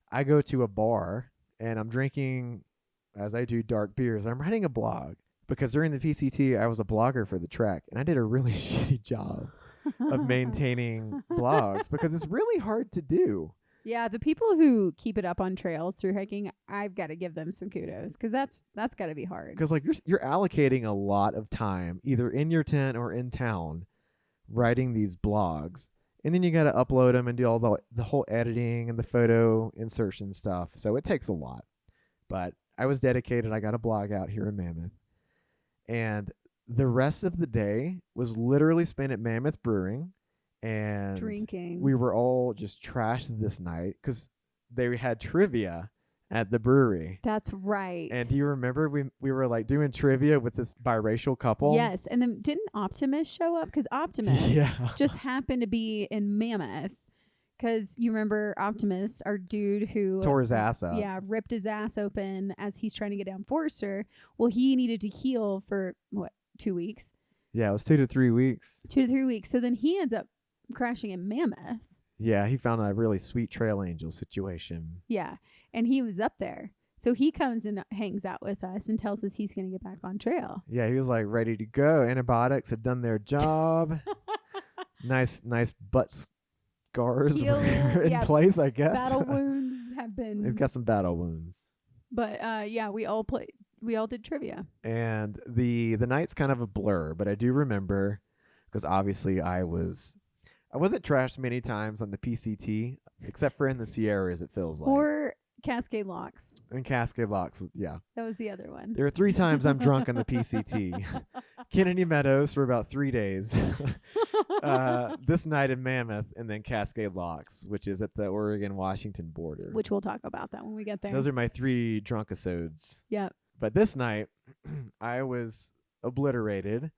I go to a bar, and I'm drinking, as I do, dark beers. I'm writing a blog because during the PCT, I was a blogger for the trek, and I did a really shitty job of maintaining blogs because it's really hard to do. Yeah, the people who keep it up on trails through hiking, I've got to give them some kudos because that's got to be hard. Because like you're allocating a lot of time either in your tent or in town writing these blogs, and then you got to upload them and do all the whole editing and the photo insertion stuff. So it takes a lot. But I was dedicated. I got a blog out here in Mammoth, and the rest of the day was literally spent at Mammoth Brewing and drinking. We were all just trashed this night because they had trivia at the brewery. That's right. And do you remember we were like doing trivia with this biracial couple? Yes. And then didn't Optimus show up? Because Optimus just happened to be in Mammoth. Because you remember Optimus, our dude who tore his ass up. Yeah, ripped his ass open as he's trying to get down Forester. Well, he needed to heal for 2 weeks. Yeah, it was 2 to 3 weeks. 2 to 3 weeks. So then he ends up crashing in Mammoth. Yeah, he found a really sweet trail angel situation. Yeah, and he was up there. So he comes and hangs out with us and tells us he's going to get back on trail. Yeah, he was like ready to go. Antibiotics had done their job. nice butt scars were in place, I guess. Battle wounds have been. He's got some battle wounds. But yeah, we all did trivia. And the night's kind of a blur, but I do remember, because obviously I wasn't trashed many times on the PCT, except for in the Sierras, it feels like. Or Cascade Locks. And Cascade Locks, yeah. That was the other one. There were 3 times I'm drunk on the PCT. Kennedy Meadows for about 3 days. This night in Mammoth, and then Cascade Locks, which is at the Oregon-Washington border. Which we'll talk about that when we get there. Those are my 3 drunkasodes. Yep. But this night, I was obliterated,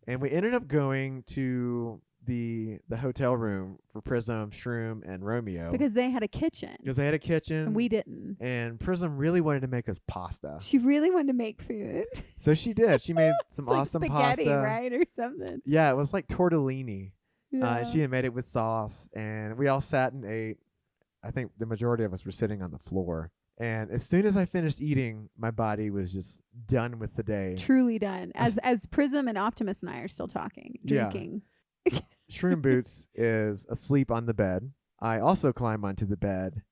and we ended up going to the hotel room for Prism, Shroom, and Romeo. Because they had a kitchen. Because they had a kitchen. And we didn't. And Prism really wanted to make us pasta. She really wanted to make food. So she did. She made some awesome spaghetti, pasta. Right? Or something. Yeah, it was like tortellini. Yeah. She had made it with sauce. And we all sat and ate. I think the majority of us were sitting on the floor. And as soon as I finished eating, my body was just done with the day. Truly done. As Prism and Optimus and I are still talking, drinking. Yeah. Shroom Boots is asleep on the bed. I also climb onto the bed,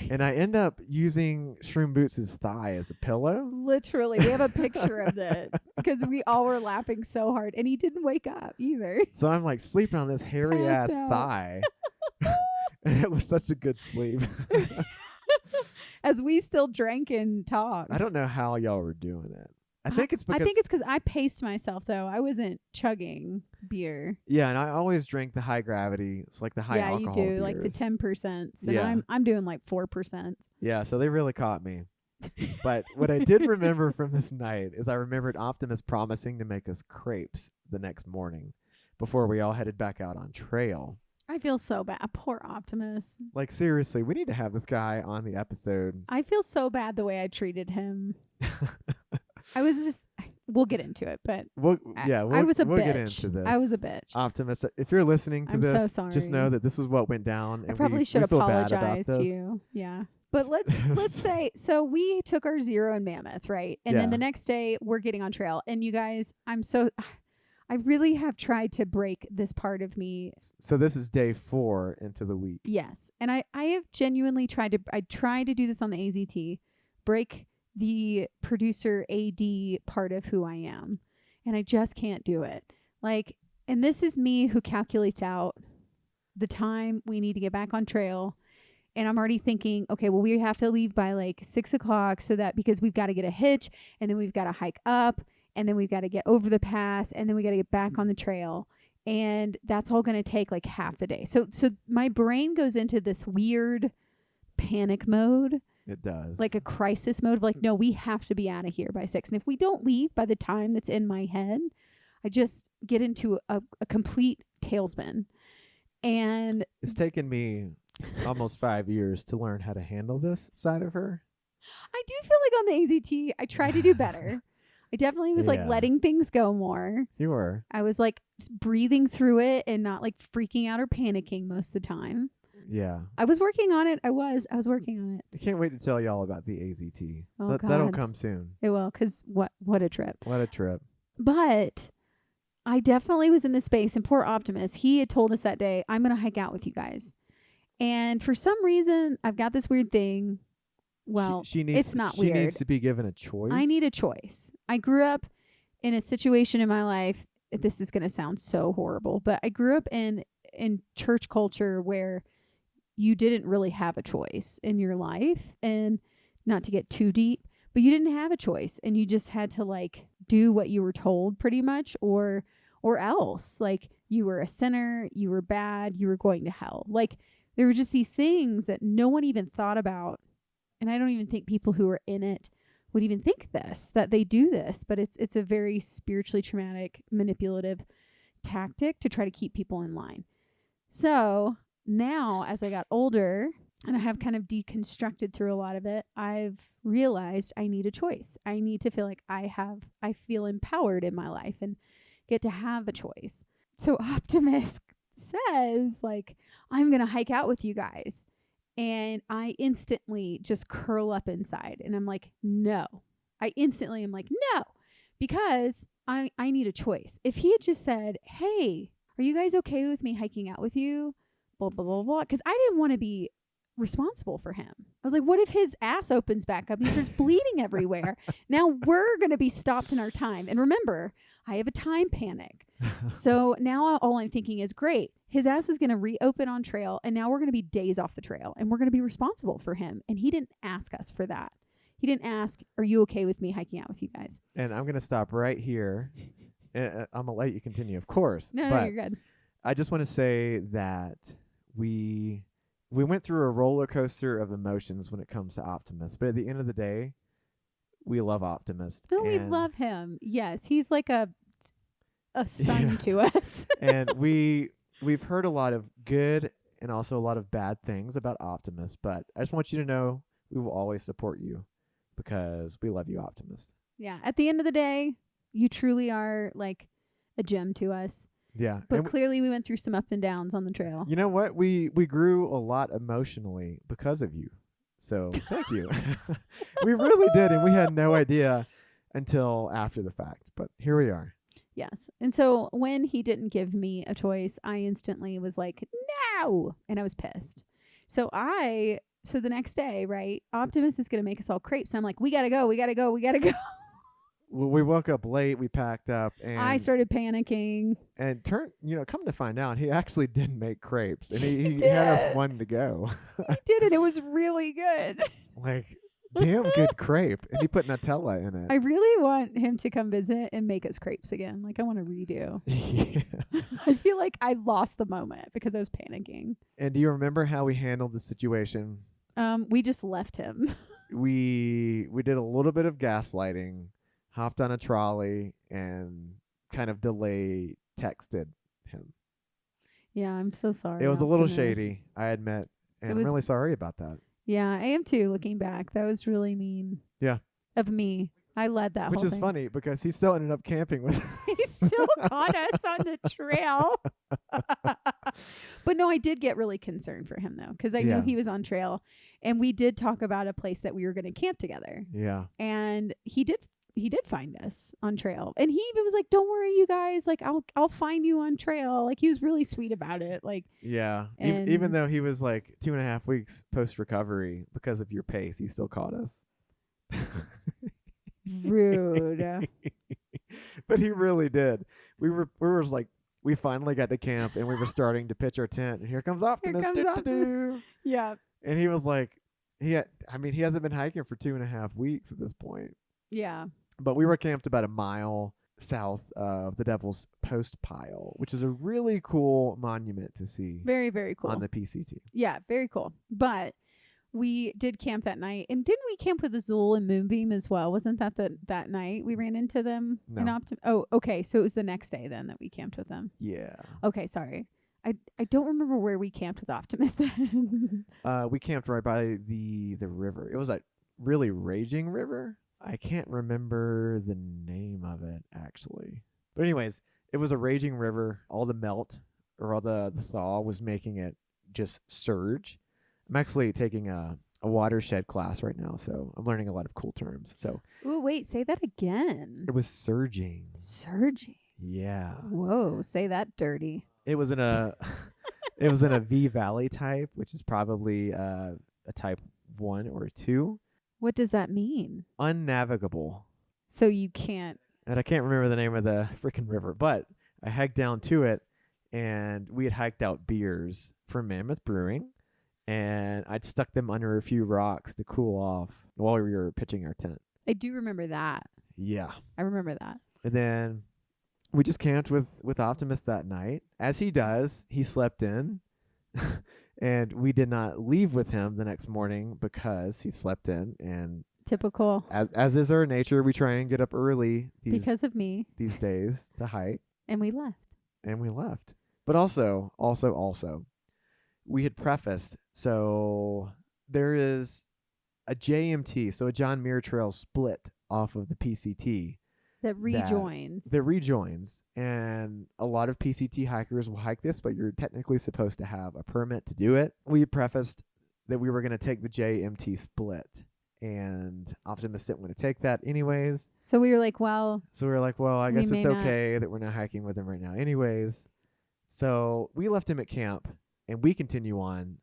and I end up using Shroom Boots' thigh as a pillow. Literally. We have a picture of that because we all were laughing so hard, and he didn't wake up either. So I'm like sleeping on this hairy-ass thigh. And it was such a good sleep. As we still drank and talked. I don't know how y'all were doing it. I think it's because I paced myself, though. I wasn't chugging beer. Yeah, and I always drink the high gravity. It's like the high alcohol you do, beers. like the 10%. And yeah. I'm doing like 4%. Yeah, so they really caught me. But what I did remember from this night is I remembered Optimus promising to make us crepes the next morning before we all headed back out on trail. I feel so bad. Poor Optimus. Like, seriously, we need to have this guy on the episode. I feel so bad the way I treated him. I was just, we'll get into it, but I was a bitch. Get into this. I was a bitch. Optimus, if you're listening to I'm this, so sorry. just know that this is what went down. And I probably should apologize to you. Yeah. But let's say, so we took our 0 in Mammoth, right? And then the next day we're getting on trail. And you guys, I really have tried to break this part of me. So this is day 4 into the week. Yes. And I have genuinely tried to do this on the AZT, break the producer AD part of who I am. And I just can't do it. Like, and this is me who calculates out the time we need to get back on trail. And I'm already thinking, okay, well, we have to leave by like 6 o'clock so that because we've got to get a hitch and then we've got to hike up and then we've got to get over the pass and then we got to get back on the trail. And that's all going to take like half the day. So my brain goes into this weird panic mode. It does. Like a crisis mode of like, no, we have to be out of here by 6. And if we don't leave by the time that's in my head, I just get into a complete tailspin. And it's taken me almost 5 years to learn how to handle this side of her. I do feel like on the AZT, I try to do better. I definitely was like letting things go more. You were. I was like breathing through it and not like freaking out or panicking most of the time. Yeah. I was working on it. I was working on it. I can't wait to tell y'all about the AZT. Oh, God. That'll come soon. It will, because what a trip. What a trip. But I definitely was in this space, and poor Optimus, he had told us that day, I'm going to hike out with you guys. And for some reason, I've got this weird thing. Well, it's not weird. She needs to be given a choice. I need a choice. I grew up in a situation in my life. This is going to sound so horrible, but I grew up in church culture where you didn't really have a choice in your life, and not to get too deep, but you didn't have a choice and you just had to like do what you were told pretty much, or else like you were a sinner, you were bad, you were going to hell. Like there were just these things that no one even thought about. And I don't even think people who are in it would even think that they do this, but it's a very spiritually traumatic, manipulative tactic to try to keep people in line. So now as I got older and I have kind of deconstructed through a lot of it, I've realized I need a choice. I need to feel like I feel empowered in my life. And get to have a choice. So Optimus says, like, I'm going to hike out with you guys. And I instantly just curl up inside. And I'm like, no. I instantly am like, no. Because I need a choice. If he had just said, hey, are you guys okay with me hiking out with you? Blah, blah, blah, blah. Because I didn't want to be responsible for him. I was like, what if his ass opens back up and he starts bleeding everywhere? Now we're going to be stopped in our time. And remember, I have a time panic. So now all I'm thinking is, great, his ass is going to reopen on trail. And now we're going to be days off the trail and we're going to be responsible for him. And he didn't ask us for that. He didn't ask, are you okay with me hiking out with you guys? And I'm going to stop right here. I'm going to let you continue, of course. No, but you're good. I just want to say that we went through a roller coaster of emotions when it comes to Optimus. But at the end of the day, we love Optimus. No, we love him. Yes, he's like a son to us. And we've heard a lot of good and also a lot of bad things about Optimus. But I just want you to know we will always support you because we love you, Optimus. Yeah. At the end of the day, you truly are like a gem to us. Yeah. But clearly we went through some up and downs on the trail. You know what? We grew a lot emotionally because of you. So thank you. We really did. And we had no idea until after the fact. But here we are. Yes. And so when he didn't give me a choice, I instantly was like, no. And I was pissed. So the next day, right, Optimus is going to make us all crepes. And I'm like, we got to go. Well, we woke up late. We packed up, and I started panicking. And come to find out, he actually did make crepes, and he had us one to go. He did it. It was really good. Like, damn good crepe, and he put Nutella in it. I really want him to come visit and make us crepes again. Like, I want to redo. Yeah. I feel like I lost the moment because I was panicking. And do you remember how we handled the situation? We just left him. We did a little bit of gaslighting. Hopped on a trolley and kind of delay texted him. Yeah, I'm so sorry. It was a little shady, I admit, and I'm really sorry about that. Yeah, I am too, looking back. That was really mean. Yeah. Of me. I led that Which whole is thing. Funny because he still ended up camping with us. He still caught us on the trail. But no, I did get really concerned for him though, because I knew he was on trail, and we did talk about a place that we were going to camp together. Yeah. And he did find us on trail, and he even was like, don't worry, you guys, like I'll find you on trail. Like, he was really sweet about it. Like, yeah, even though he was like 2.5 weeks post recovery because of your pace, he still caught us. Rude. But he really did. We finally got to camp, and we were starting to pitch our tent, and here comes Optimus. Yeah. And he was like, he hasn't been hiking for 2.5 weeks at this point. Yeah. But we were camped about a mile south of the Devil's Post Pile, which is a really cool monument to see. Very, very cool. On the PCT. Yeah, very cool. But we did camp that night. And didn't we camp with Azul and Moonbeam as well? Wasn't that that night we ran into them? No. Oh, okay. So it was the next day then that we camped with them. Yeah. Okay, sorry. I don't remember where we camped with Optimus then. We camped right by the river. It was a really raging river. I can't remember the name of it, actually. But anyways, it was a raging river. All the melt, or all the thaw, was making it just surge. I'm actually taking a watershed class right now, so I'm learning a lot of cool terms. So. Ooh, wait, say that again. It was surging. Surging. Yeah. Whoa, say that dirty. It was in a V Valley type, which is probably a type 1 or 2. What does that mean? Unnavigable. So you can't. And I can't remember the name of the freaking river, but I hiked down to it, and we had hiked out beers from Mammoth Brewing, and I'd stuck them under a few rocks to cool off while we were pitching our tent. I do remember that. Yeah. I remember that. And then we just camped with Optimus that night. As he does, he slept in. And we did not leave with him the next morning because he slept in. And typical. As is our nature, we try and get up early because of me these days to hike. And we left. But also, we had prefaced. So there is a JMT, so a John Muir Trail split off of the PCT. that rejoins. And a lot of PCT hikers will hike this, but you're technically supposed to have a permit to do it. We prefaced that we were going to take the JMT split, and Optimus didn't want to take that anyways. So we were like, well, I guess it's okay that we're not hiking with him right now anyways. So we left him at camp, and we continue on,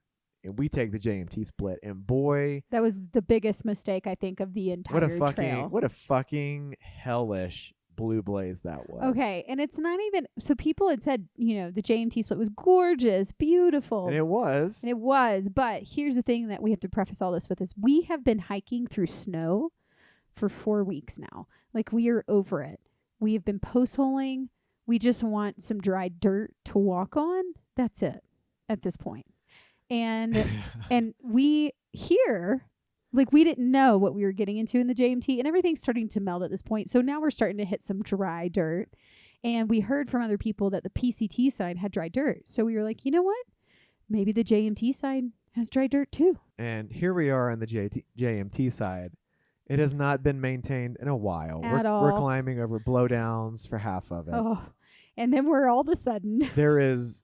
and we take the JMT split, and boy, that was the biggest mistake, I think, of the entire trail. What a fucking hellish blue blaze that was. Okay, and it's not even, so people had said, the JMT split was gorgeous, beautiful. And it was. But here's the thing that we have to preface all this with is we have been hiking through snow for 4 weeks now. Like, we are over it. We have been post-holing. We just want some dry dirt to walk on. That's it at this point. And we here, like, we didn't know what we were getting into in the JMT, and everything's starting to melt at this point. So now we're starting to hit some dry dirt. And we heard from other people that the PCT side had dry dirt. So we were like, you know what? Maybe the JMT side has dry dirt too. And here we are on the JMT side. It has not been maintained in a while. We're climbing over blowdowns for half of it. Oh, and then we're all of a sudden. There is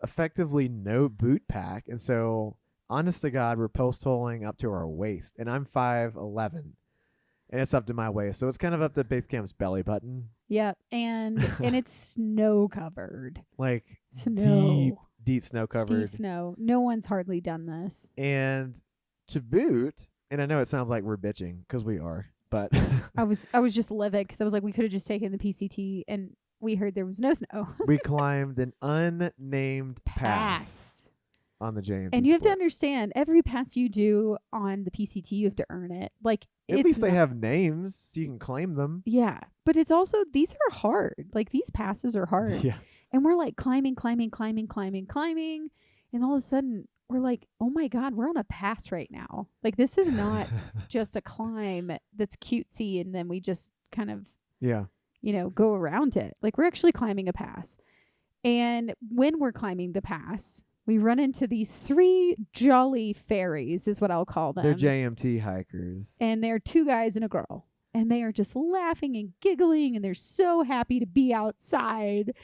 effectively no boot pack. And so, honest to God, we're post-holing up to our waist. And I'm 5'11", and it's up to my waist. So it's kind of up to Basecamp's belly button. Yeah, and it's snow covered. Like snow. Deep snow covered. Deep snow. No one's hardly done this. And to boot, and I know it sounds like we're bitching, because we are, but I was just livid because I was like, we could have just taken the PCT, and we heard there was no snow. We climbed an unnamed pass on the JMT. And you have to understand, every pass you do on the PCT, you have to earn it. Like, at least they have names so you can claim them. Yeah, but it's also, these are hard. Like, these passes are hard. Yeah. And we're like climbing, and all of a sudden we're like, oh my God, we're on a pass right now. Like, this is not just a climb that's cutesy and then we just kind of go around it. Like, we're actually climbing a pass. And when we're climbing the pass, we run into these 3 jolly fairies, is what I'll call them. They're JMT hikers. And they're 2 guys and a girl. And they are just laughing and giggling, and they're so happy to be outside.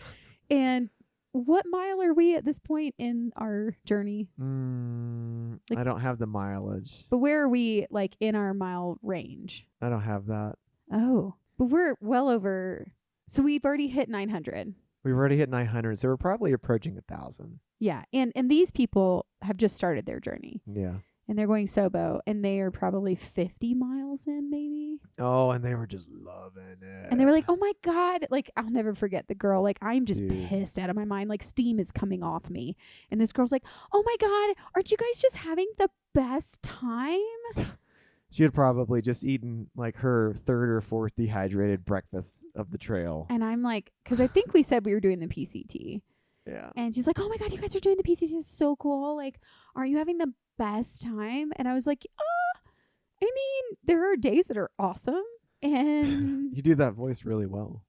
And what mile are we at this point in our journey? I don't have the mileage. But where are we, like, in our mile range? I don't have that. Oh, but we're well over. So we've already hit 900. We've already hit 900, so we're probably approaching 1,000. Yeah, and these people have just started their journey. Yeah. And they're going Sobo, and they are probably 50 miles in, maybe. Oh, and they were just loving it. And they were like, oh my God. Like, I'll never forget the girl. Like, I'm just pissed out of my mind. Like, steam is coming off me. And this girl's like, oh my God, aren't you guys just having the best time? She had probably just eaten like her 3rd or 4th dehydrated breakfast of the trail. And I'm like, because I think we said we were doing the PCT. Yeah. And she's like, oh my God, you guys are doing the PCT. It's so cool. Like, aren't you having the best time? And I was like, I mean, there are days that are awesome. And you do that voice really well.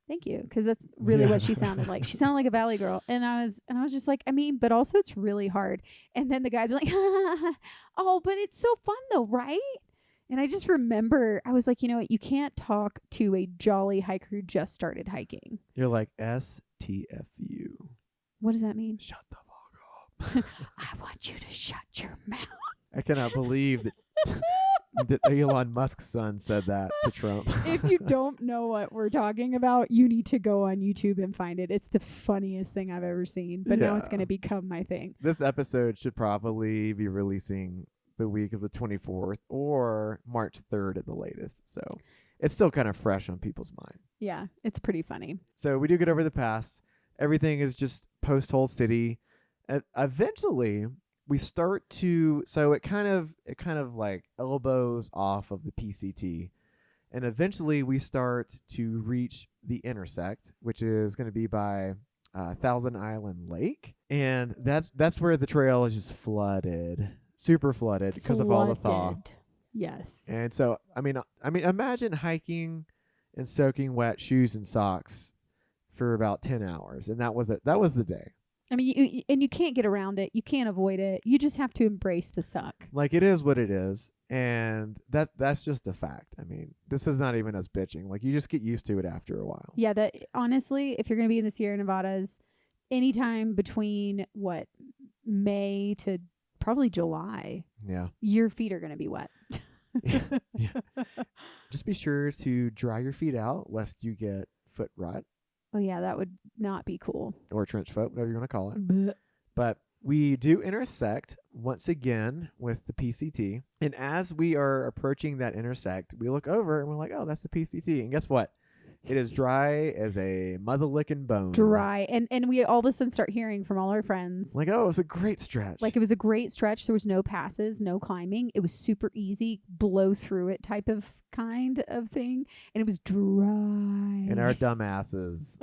Thank you, because that's really what she sounded like. She sounded like a valley girl, and I was just like, I mean, but also it's really hard. And then the guys were like, oh, but it's so fun though, right? And I just remember I was like, you know what? You can't talk to a jolly hiker who just started hiking. You're like, STFU. What does that mean? Shut the fuck up. I want you to shut your mouth. I cannot believe that that Elon Musk's son said that to Trump. If you don't know what we're talking about, you need to go on YouTube and find it. It's the funniest thing I've ever seen. But now it's going to become my thing. This episode should probably be releasing the week of the 24th or March 3rd at the latest. So it's still kind of fresh on people's mind. Yeah, it's pretty funny. So we do get over the pass. Everything is just post-hole city. Eventually, we start to, so it kind of like elbows off of the PCT, and eventually we start to reach the intersect, which is going to be by Thousand Island Lake, and that's where the trail is just flooded, super flooded because of all the thaw. Yes. And so I mean, imagine hiking and soaking wet shoes and socks for about 10 hours, and that was it. That was the day. I mean, you can't get around it. You can't avoid it. You just have to embrace the suck. Like, it is what it is. And that's just a fact. I mean, this is not even us bitching. Like, you just get used to it after a while. Yeah, that honestly, if you're going to be in the Sierra Nevadas, anytime between May to probably July, Yeah. your feet are going to be wet. Yeah. Just be sure to dry your feet out lest you get foot rot. Oh yeah, that would not be cool. Or trench foot, whatever you want to call it. Blech. But we do intersect once again with the PCT. And as we are approaching that intersect, we look over and we're like, oh, that's the PCT. And guess what? It is dry as a mother-licking bone. Dry. And we all of a sudden start hearing from all our friends. Like, oh, it was a great stretch. Like, it was a great stretch. There was no passes, no climbing. It was super easy, blow through it kind of thing. And it was dry. And our dumbasses.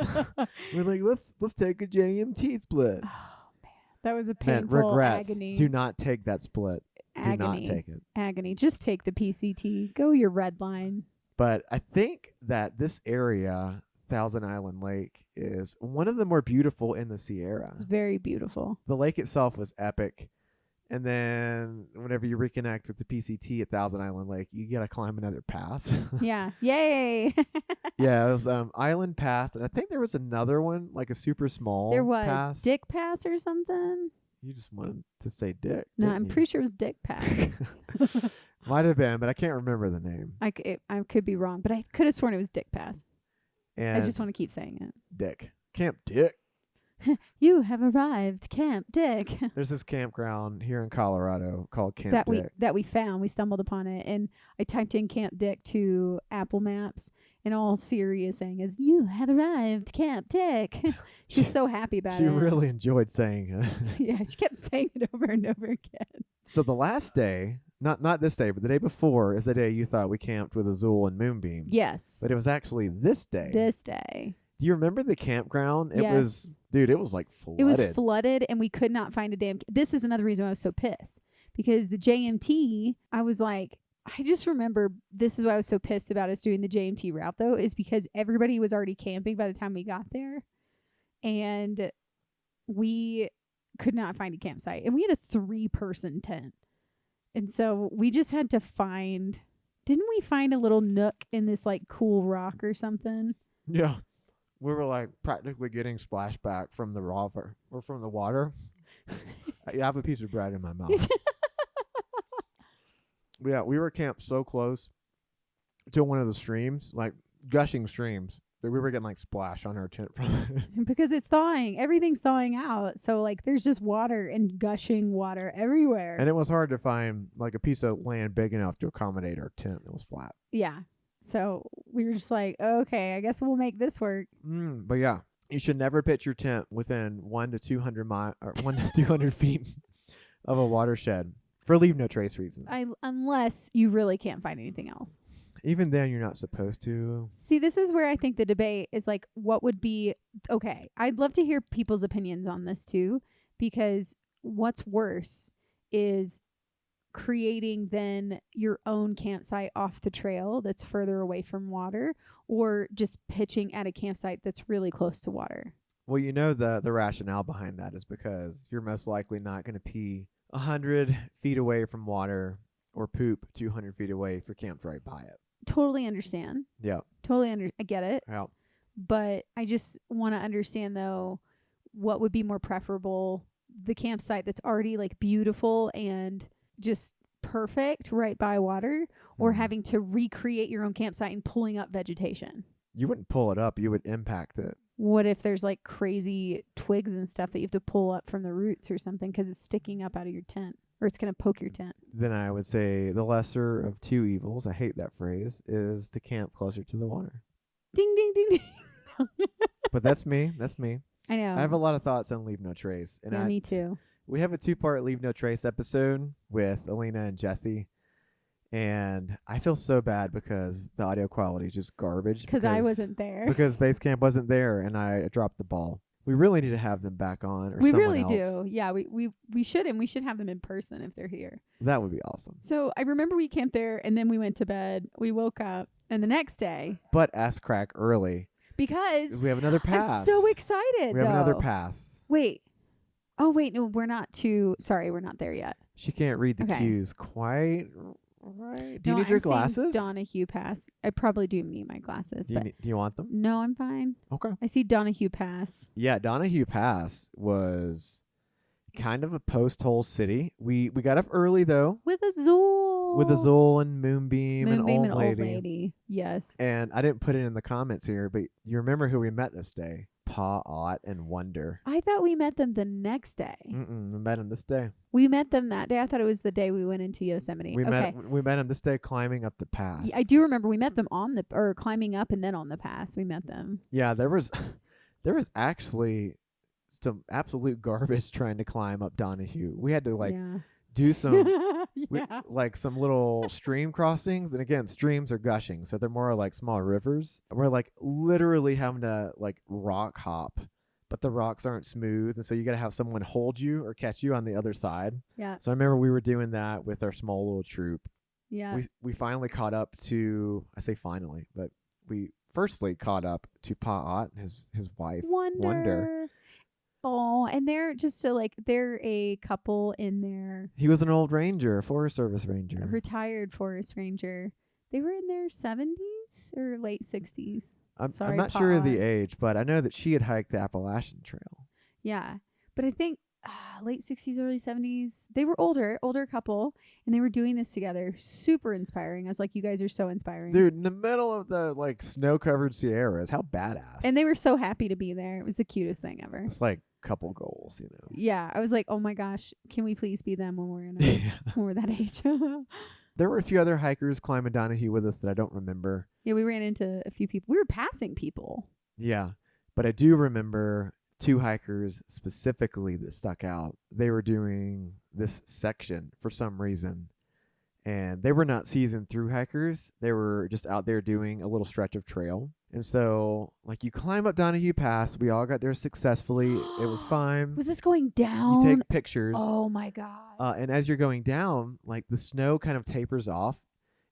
We're like, let's take a JMT split. Oh, man. That was a painful regrets. agony. Do not take that split. Agony. Do not take it. Agony. Just take the PCT. Go your red line. But I think that this area, Thousand Island Lake, is one of the more beautiful in the Sierra. It's very beautiful. The lake itself was epic. And then whenever you reconnect with the PCT at Thousand Island Lake, you got to climb another pass. Yeah. Yay. Yeah, it was Island Pass. And I think there was another one, like a super small There was pass. Dick Pass or something. You just wanted to say Dick. No, didn't I'm you? pretty sure it was Dick Pass. Might have been, but I can't remember the name. I could be wrong, but I could have sworn it was Dick Pass. And I just want to keep saying it. Dick. Camp Dick. You have arrived, Camp Dick. There's this campground here in Colorado called Camp Dick. that we found. We stumbled upon it, and I typed in Camp Dick to Apple Maps, and all Siri is saying is, "You have arrived, Camp Dick." She's so happy about it. She really enjoyed saying it. Yeah, she kept saying it over and over again. So the last day, not this day, but the day before, is the day you thought we camped with Azul and Moonbeam. Yes. But it was actually this day. This day. Do you remember the campground? It Yes. was, dude, it was like flooded. It was flooded, and we could not find a damn. This is another reason why I was so pissed, because the JMT, I was like, I just remember this is why I was so pissed about us doing the JMT route, though, is because everybody was already camping by the time we got there, and we could not find a campsite, and we had a 3-person tent, and so we just had to find. Didn't we find a little nook in this like cool rock or something? Yeah. We were like practically getting splashback from the river or from the water. I have a piece of bread in my mouth. Yeah, we were camped so close to one of the streams, like gushing streams, that we were getting like splash on our tent from it. Because it's thawing. Everything's thawing out. So like there's just water and gushing water everywhere. And it was hard to find like a piece of land big enough to accommodate our tent that was flat. Yeah. So we were just like, okay, I guess we'll make this work. But yeah, you should never pitch your tent within 1 to 200 or 1 to 200 feet of a watershed for leave no trace reasons. Unless you really can't find anything else. Even then, you're not supposed to. See, this is where I think the debate is like, what would be okay? I'd love to hear people's opinions on this too, because what's worse is creating then your own campsite off the trail that's further away from water, or just pitching at a campsite that's really close to water. Well, you know, the rationale behind that is because you're most likely not going to pee 100 feet away from water or poop 200 feet away if you're camped right by it. Totally understand. Yeah. I get it. Yeah. But I just want to understand though, what would be more preferable, the campsite that's already like beautiful and just perfect right by water, or having to recreate your own campsite and pulling up vegetation? You wouldn't pull it up. You would impact it. What if there's like crazy twigs and stuff that you have to pull up from the roots or something because it's sticking up out of your tent, or it's going to poke your tent? Then I would say the lesser of two evils, I hate that phrase, is to camp closer to the water. Ding, ding, ding, ding. But that's me. That's me. I know. I have a lot of thoughts on Leave No Trace. And yeah, me too. We have a 2-part Leave No Trace episode with Alina and Jesse. And I feel so bad because the audio quality is just garbage. Because I wasn't there. Because Basecamp wasn't there and I dropped the ball. We really need to have them back on. Or we someone really else. do. Yeah, we should, and we should have them in person if they're here. That would be awesome. So I remember we camped there, and then we went to bed. We woke up, and the next day. But ass crack early. Because we have another pass. I'm so excited. We have another pass. Wait. Oh, wait. No, we're not there yet. She can't read the cues quite All right. Do you need your glasses? Donahue Pass. I probably do need my glasses. Do you want them? No, I'm fine. Okay. I see Donahue Pass. Yeah, Donahue Pass was kind of a post-hole city. We got up early though. With Azul and Moonbeam and Old Lady. Yes. And I didn't put it in the comments here, but you remember who we met this day? Pa, Ott, and Wonder. I thought we met them the next day. We met them this day. We met them that day. I thought it was the day we went into Yosemite. We met them this day climbing up the pass. I do remember we met them climbing up and then on the pass. We met them. Yeah, there was actually some absolute garbage trying to climb up Donahue. We had to do some some little stream crossings, and again, streams are gushing, so they're more like small rivers. We're like literally having to like rock hop, but the rocks aren't smooth, and so you got to have someone hold you or catch you on the other side. Yeah. So I remember we were doing that with our small little troop. Yeah. We finally caught up to, I say finally, but we firstly caught up to Pa Ott and his wife Wonder. Oh, and they're they're a couple in there. He was an old ranger, a Forest Service ranger. A retired forest ranger. They were in their 70s or late 60s. I'm not sure of the age, but I know that she had hiked the Appalachian Trail. Yeah. But I think late 60s, early 70s. They were older couple, and they were doing this together. Super inspiring. I was like, you guys are so inspiring. Dude, in the middle of the snow-covered Sierras. How badass. And they were so happy to be there. It was the cutest thing ever. It's like couple goals, Yeah. I was like, oh my gosh, can we please be them when we're when we're that age? There were a few other hikers climbing Donahue with us that I don't remember. Yeah, we ran into a few people. We were passing people. Yeah. But I do remember 2 hikers specifically that stuck out. They were doing this section for some reason, and they were not seasoned through hikers. They were just out there doing a little stretch of trail. And so, you climb up Donahue Pass. We all got there successfully. It was fine. Was this going down? You take pictures. Oh, my God. And as you're going down, the snow kind of tapers off,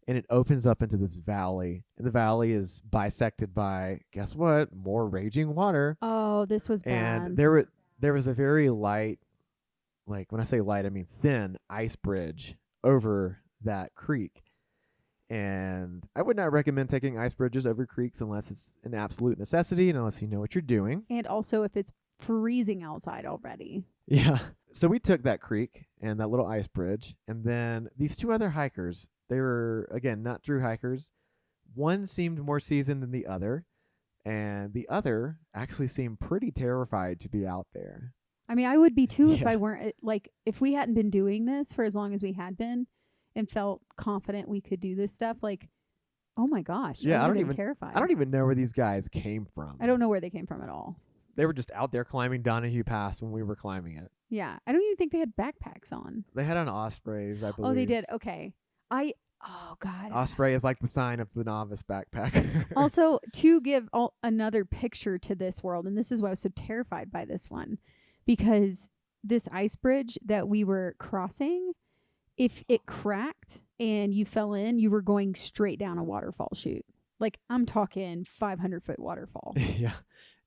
and it opens up into this valley. And the valley is bisected by, guess what? More raging water. Oh, this was bad. And there was a very light, when I say light, I mean thin ice bridge over that creek. And I would not recommend taking ice bridges over creeks unless it's an absolute necessity and unless you know what you're doing. And also if it's freezing outside already. Yeah. So we took that creek and that little ice bridge. And then these 2 other hikers, they were, again, not through hikers. One seemed more seasoned than the other. And the other actually seemed pretty terrified to be out there. I mean, I would be too if I weren't, if we hadn't been doing this for as long as we had been. And felt confident we could do this stuff. Oh my gosh. Yeah, I don't terrified. I don't even know where these guys came from. I don't know where they came from at all. They were just out there climbing Donahue Pass when we were climbing it. Yeah. I don't even think they had backpacks on. They had on ospreys, I believe. Oh, they did. Okay. Oh God. Osprey is like the sign of the novice backpacker. Also, to give another picture to this world, and this is why I was so terrified by this one, because this ice bridge that we were crossing, if it cracked and you fell in, you were going straight down a waterfall chute. I'm talking 500-foot waterfall. Yeah.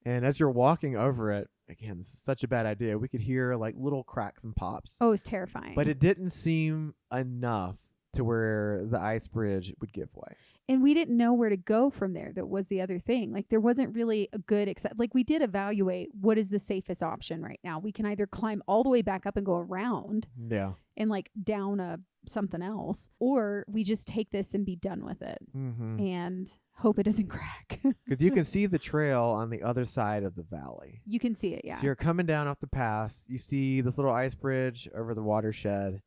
And as you're walking over it, again, this is such a bad idea. We could hear little cracks and pops. Oh, it was terrifying. But it didn't seem enough to where the ice bridge would give way. And we didn't know where to go from there. That was the other thing. There wasn't really a good we did evaluate what is the safest option right now. We can either climb all the way back up and go around. Yeah. And down something else, or we just take this and be done with it and hope it doesn't crack. Because you can see the trail on the other side of the valley. You can see it, yeah. So you're coming down off the pass. You see this little ice bridge over the watershed,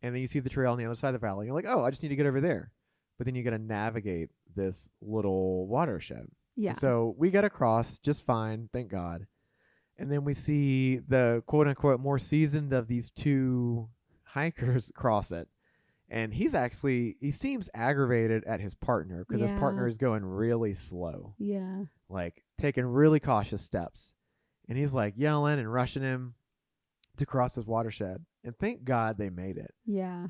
and then you see the trail on the other side of the valley. You're like, oh, I just need to get over there. But then you got to navigate this little watershed. Yeah. So we got across just fine, thank God. And then we see the quote-unquote more seasoned of these 2 hikers cross it. And he seems aggravated at his partner because his partner is going really slow. Yeah. Taking really cautious steps. And he's yelling and rushing him to cross this watershed. And thank God they made it. Yeah.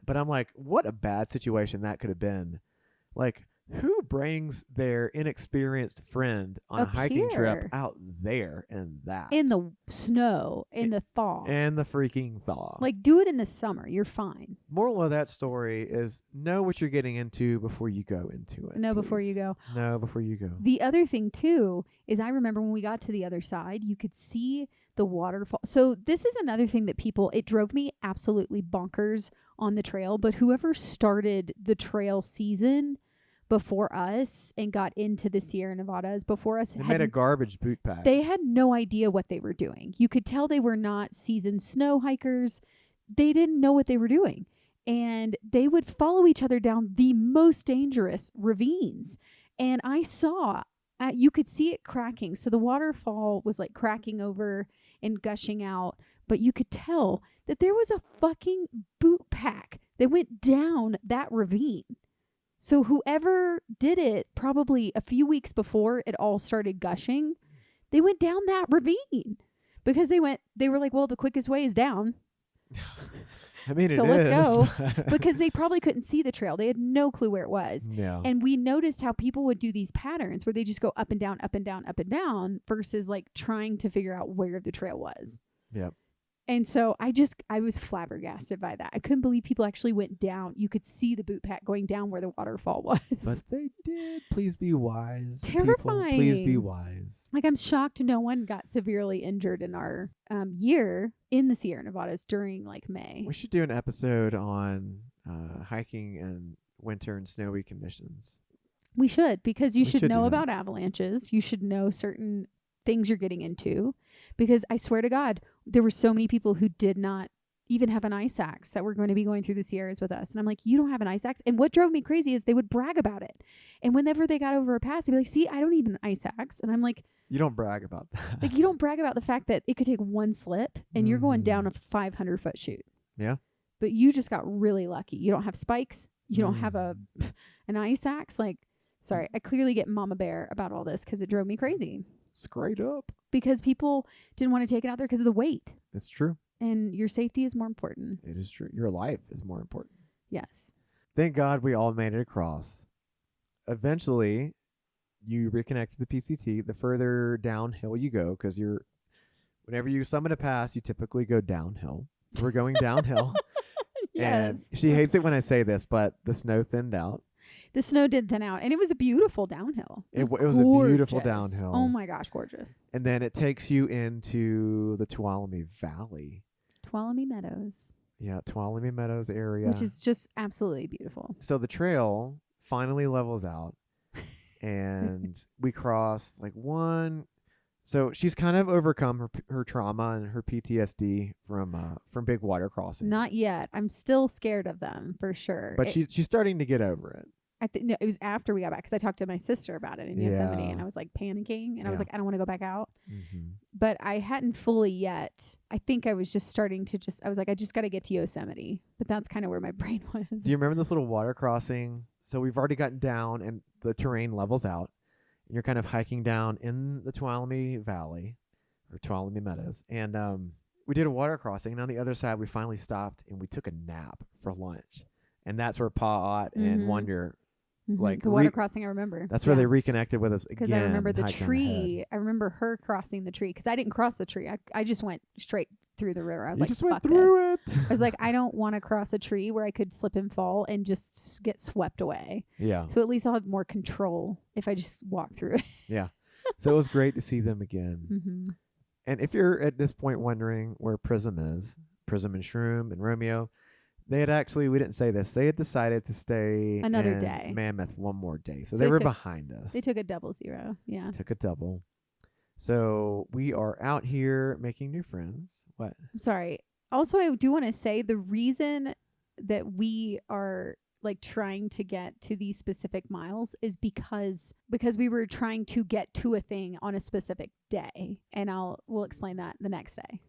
But I'm what a bad situation that could have been. Who brings their inexperienced friend on a Up hiking trip here. out there in that? In the snow, in the thaw. And the freaking thaw. Like, do it in the summer. You're fine. Moral of that story is know what you're getting into before you go into it. No, please. before you go. No, before you go. The other thing, too, is I remember when we got to the other side, you could see the waterfall. So this is another thing that it drove me absolutely bonkers on the trail. But whoever started the trail season before us and got into the Sierra Nevadas before us, They made a garbage boot pack. they had no idea what they were doing. You could tell they were not seasoned snow hikers. They didn't know what they were doing. And they would follow each other down the most dangerous ravines. And I saw, you could see it cracking. So the waterfall was like cracking over and gushing out. But you could tell that there was a fucking boot pack that went down that ravine. So whoever did it probably a few weeks before it all started gushing, they went down that ravine because they were like, well, the quickest way is down. I mean, so it let's is. go. Because they probably couldn't see the trail. They had no clue where it was. Yeah. And we noticed how people would do these patterns where they just go up and down, up and down, up and down versus like trying to figure out where the trail was. Yep. And so I was flabbergasted by that. I couldn't believe people actually went down. You could see the boot pack going down where the waterfall was. But they did. Please be wise. Terrifying. People, please be wise. Like, I'm shocked no one got severely injured in our year in the Sierra Nevadas during like May. We should do an episode on hiking in winter and snowy conditions. We should, because you We should should know do that. about avalanches. You should know certain things you're getting into, because I swear to God, there were so many people who did not even have an ice axe that were going to be going through the Sierras with us. And I'm like, you don't have an ice axe? And what drove me crazy is they would brag about it. And whenever they got over a pass, they'd be like, see, I don't need an ice axe. And I'm like, You don't brag about that. like, you don't brag about the fact that it could take one slip and you're going down a 500-foot chute. Yeah. But you just got really lucky. You don't have spikes. You don't have an ice axe. Like, sorry, I clearly get mama bear about all this because it drove me crazy. Straight up. Because people didn't want to take it out there because of the weight. It's true. And your safety is more important. It is true. Your life is more important. Yes. Thank God we all made it across. Eventually, you reconnect to the PCT. The further downhill you go, because whenever you summit a pass, you typically go downhill. We're going downhill. Yes. And she hates it when I say this, but the snow thinned out. The snow did thin out, and it was a beautiful downhill. It was a beautiful downhill. Oh my gosh, gorgeous. And then it takes you into the Tuolumne Valley. Tuolumne Meadows. Yeah, Tuolumne Meadows area. Which is just absolutely beautiful. So the trail finally levels out, and we cross like one. So she's kind of overcome her trauma and her PTSD from big water crossing. Not yet. I'm still scared of them for sure. But she's starting to get over it. I think no, it was after we got back, because I talked to my sister about it in Yosemite, Yeah. and I was like panicking, and I was Yeah. like, I don't want to go back out. Mm-hmm. But I hadn't fully yet. I think I was just starting to I was like, I just got to get to Yosemite. But that's kind of where my brain was. Do you remember this little water crossing? So we've already gotten down, and the terrain levels out, and you're kind of hiking down in the Tuolumne Valley, or Tuolumne Meadows, and we did a water crossing, and on the other side we finally stopped and we took a nap for lunch, and that's where Pa and Wonder. Like the water crossing, I remember. That's where they reconnected with us again. Because I remember the hiking tree. I remember her crossing the tree, because I didn't cross the tree. I just went straight through the river. I was You like, just fuck went through this. it. I was like, I don't want to cross a tree where I could slip and fall and just get swept away. Yeah. So at least I'll have more control if I just walk through it. Yeah. So it was great to see them again. Mm-hmm. And if you're at this point wondering where Prism is, Prism and Shroom and Romeo, we didn't say this, they had decided to stay Another in day. Mammoth one more day. So So they they were took- behind us. They took a 0-0. Yeah. Took a double. So we are out here making new friends. What? I'm sorry. Also, I do want to say the reason that we are like trying to get to these specific miles is because we were trying to get to a thing on a specific day, and we'll explain that the next day.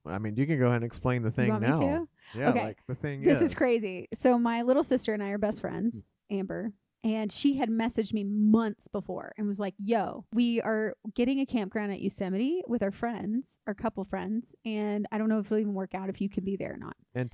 I mean, you can go ahead and explain the thing You want now. me to? Yeah, Okay. like the thing This is crazy. So my little sister and I are best friends, Amber, and she had messaged me months before and was like, yo, we are getting a campground at Yosemite with our friends, our couple friends, and I don't know if it'll even work out if you can be there or not. And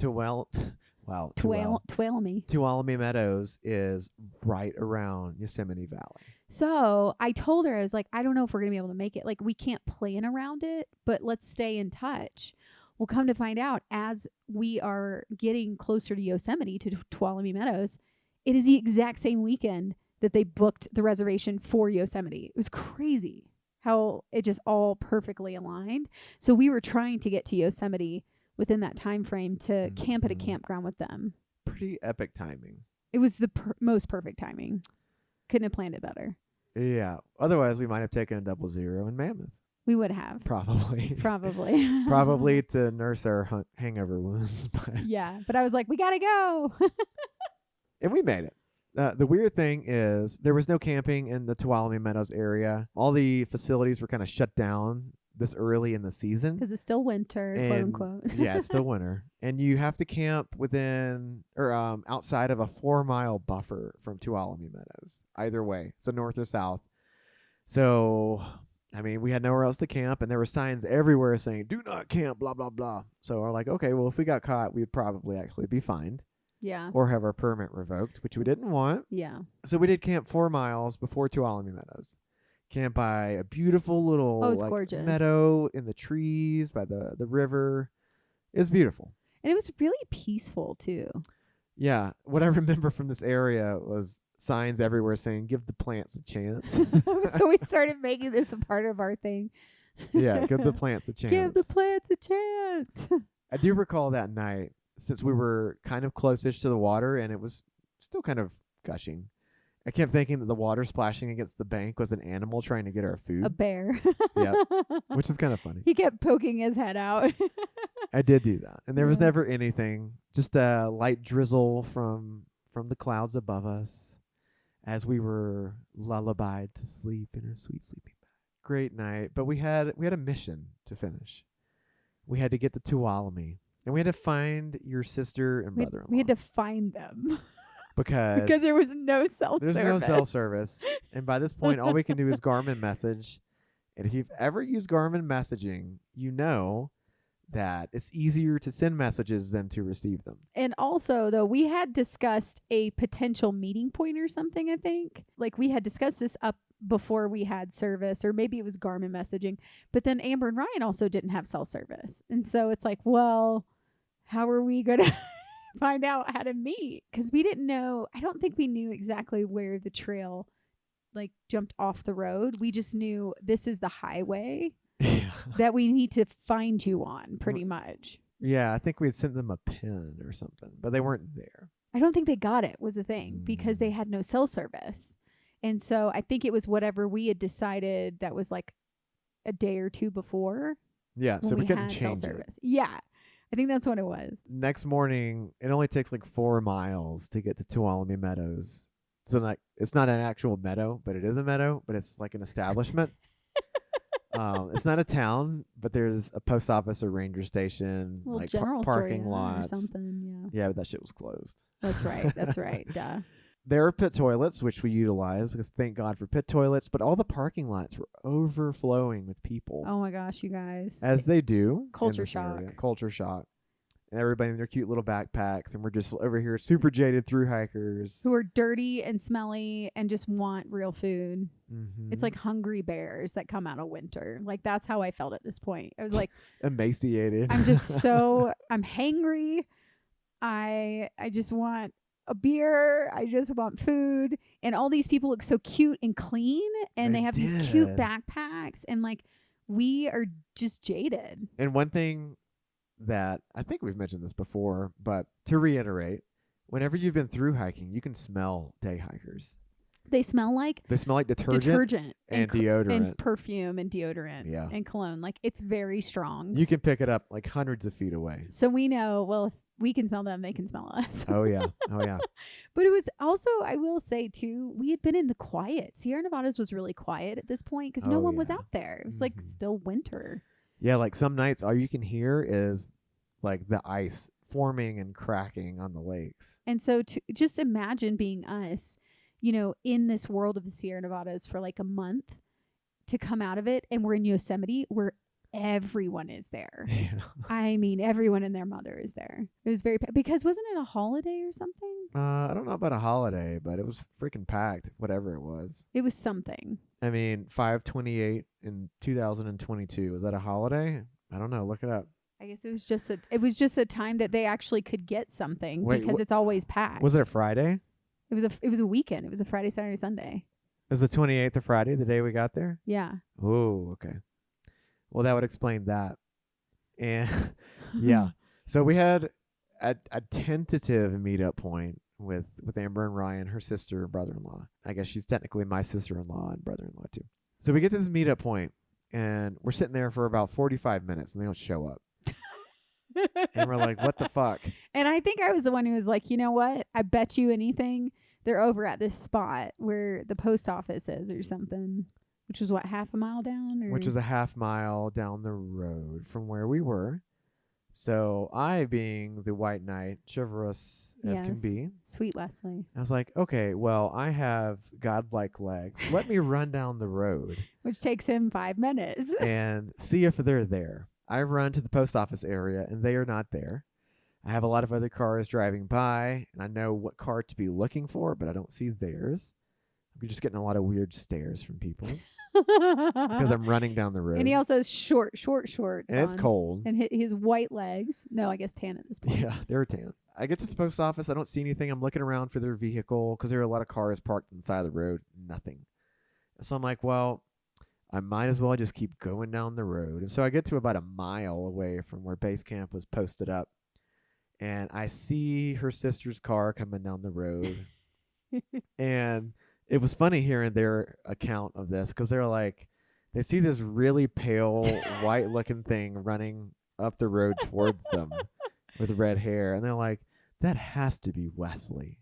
Wow. Tuolumne Meadows is right around Yosemite Valley. So I told her, I was like, I don't know if we're going to be able to make it. Like, we can't plan around it, but let's stay in touch. We'll come to find out as we are getting closer to Yosemite, to Tuolumne Meadows, it is the exact same weekend that they booked the reservation for Yosemite. It was crazy how it just all perfectly aligned. So we were trying to get to Yosemite within that time frame to camp at a campground with them. Pretty epic timing. It was the most perfect timing. Couldn't have planned it better. Yeah. Otherwise, we might have taken a 00 in Mammoth. We would have. Probably. Probably to nurse our hangover wounds. But yeah. But I was like, we got to go. And we made it. The weird thing is there was no camping in the Tuolumne Meadows area. All the facilities were kind of shut down this early in the season. Because it's still winter, quote unquote. Yeah, it's still winter. And you have to camp within or outside of a 4-mile buffer from Tuolumne Meadows, either way. So north or south. So, I mean, we had nowhere else to camp, and there were signs everywhere saying, do not camp, blah, blah, blah. So we're like, okay, well, if we got caught, we'd probably actually be fined. Yeah. Or have our permit revoked, which we didn't want. Yeah. So we did camp 4 miles before Tuolumne Meadows. Camp by a beautiful little gorgeous meadow in the trees by the river. It was beautiful. And it was really peaceful too. Yeah. What I remember from this area was signs everywhere saying, give the plants a chance. So we started making this a part of our thing. Yeah, give the plants a chance. Give the plants a chance. I do recall that night, since we were kind of close-ish to the water and it was still kind of gushing. I kept thinking that the water splashing against the bank was an animal trying to get our food. A bear. Yeah, which is kind of funny. He kept poking his head out. I did do that. And there was never anything, just a light drizzle from the clouds above us as we were lullabied to sleep in our sweet sleeping bag. Great night, but we had a mission to finish. We had to get to Tuolumne, and we had to find your sister and brother-in-law. We had to find them. Because there was no cell service. There's no cell service. And by this point, all we can do is Garmin message. And if you've ever used Garmin messaging, you know that it's easier to send messages than to receive them. And also, though, we had discussed a potential meeting point or something, I think. Like, we had discussed this up before we had service, or maybe it was Garmin messaging. But then Amber and Ryan also didn't have cell service. And so it's like, well, how are we going to find out how to meet? Because we didn't know. I don't think we knew exactly where the trail jumped off the road. We just knew this is the highway that we need to find you on, pretty much. Yeah, I think we had sent them a pin or something, but they weren't there. I don't think they got it, was the thing, because they had no cell service. And so I think it was whatever we had decided that was like a day or two before. Yeah, so we couldn't change it. Yeah. I think that's what it was. Next morning, it only takes 4 miles to get to Tuolumne Meadows. So it's not an actual meadow, but it is a meadow, but it's like an establishment. It's not a town, but there's a post office or ranger station, general parking store, lots or something. Yeah, but that shit was closed. That's right. That's right. Duh. There are pit toilets, which we utilized because thank God for pit toilets, but all the parking lots were overflowing with people. Oh my gosh, you guys. As they do. Culture shock. Culture shock. And everybody in their cute little backpacks, and we're just over here super jaded through hikers. Who are dirty and smelly and just want real food. Mm-hmm. It's like hungry bears that come out of winter. That's how I felt at this point. I was like emaciated. I'm just I'm hangry. I just want a beer. I just want food. And all these people look so cute and clean, and they have these cute backpacks, and we are just jaded. And one thing that I think we've mentioned this before, but to reiterate, whenever you've been through hiking, you can smell day hikers. They smell like detergent and deodorant and perfume and deodorant and cologne. It's very strong. You can pick it up hundreds of feet away. So we know, well, if we can smell them, they can smell us. Oh yeah. But it was also, I will say too, we had been in the quiet. Sierra Nevadas was really quiet at this point because no one was out there. It was still winter. Yeah, some nights all you can hear is the ice forming and cracking on the lakes. And so to just imagine being us, in this world of the Sierra Nevadas for a month, to come out of it, and we're in Yosemite, where everyone is there. Yeah. I mean, everyone and their mother is there. It was very because wasn't it a holiday or something? I don't know about a holiday, but it was freaking packed, whatever it was. It was something. I mean, 5/28 in 2022. Was that a holiday? I don't know. Look it up. I guess it was just a time that they actually could get something Wait, because it's always packed. Was it a Friday? It was a weekend. It was a Friday, Saturday, Sunday. Is the 28th of Friday, the day we got there? Yeah. Oh, okay. Well, that would explain that. And yeah. So we had a tentative meetup point with Amber and Ryan, her sister and brother-in-law. I guess she's technically my sister-in-law and brother-in-law too. So we get to this meetup point, and we're sitting there for about 45 minutes, and they don't show up. And we're like, what the fuck? And I think I was the one who was like, you know what? I bet you anything they're over at this spot where the post office is or something, which was what, half a mile down? Which was a half mile down the road from where we were. So I, being the white knight, chivalrous as can be, sweet Wesley, I was like, okay, well, I have godlike legs. Let me run down the road. Which takes him 5 minutes. And see if they're there. I run to the post office area, and they are not there. I have a lot of other cars driving by, and I know what car to be looking for, but I don't see theirs. I'm just getting a lot of weird stares from people because I'm running down the road. And he also has short shorts and it's cold. And his white legs. No, I guess tan at this point. Yeah, they were tan. I get to the post office. I don't see anything. I'm looking around for their vehicle because there are a lot of cars parked on the side of the road. Nothing. So I'm like, well, I might as well just keep going down the road. And so I get to about a mile away from where base camp was posted up. And I see her sister's car coming down the road. And it was funny hearing their account of this because they're like, they see this really pale, white-looking thing running up the road towards them with red hair. And they're like, that has to be Wesley.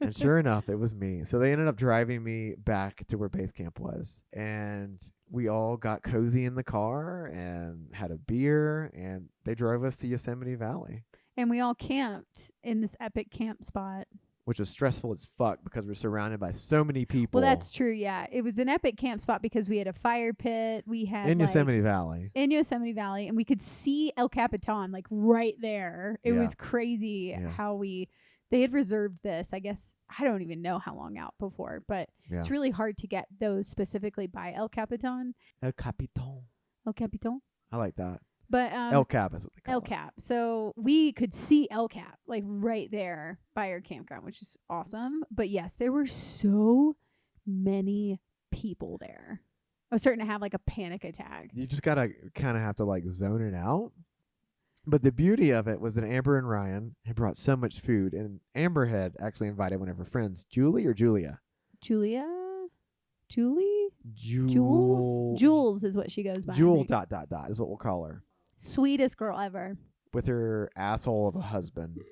And sure enough, it was me. So they ended up driving me back to where base camp was. And we all got cozy in the car and had a beer. And they drove us to Yosemite Valley. And we all camped in this epic camp spot. Which was stressful as fuck because we're surrounded by so many people. Well, that's true, yeah. It was an epic camp spot because we had a fire pit. We had in Yosemite Valley. In Yosemite Valley. And we could see El Capitan, like, right there. It was crazy how they had reserved this, I guess, I don't even know how long out before, but it's really hard to get those specifically by El Capitan. El Capitan. El Capitan. I like that. But El Cap is what they call El Cap. So we could see El Cap like right there by our campground, which is awesome. But yes, there were so many people there. I was starting to have like a panic attack. You just gotta kind of have to like zone it out. But the beauty of it was that Amber and Ryan had brought so much food, and Amber had actually invited one of her friends, Julie or Julia? Julie? Jules? Jules is what she goes by. Jewel ... is what we'll call her. Sweetest girl ever. With her asshole of a husband.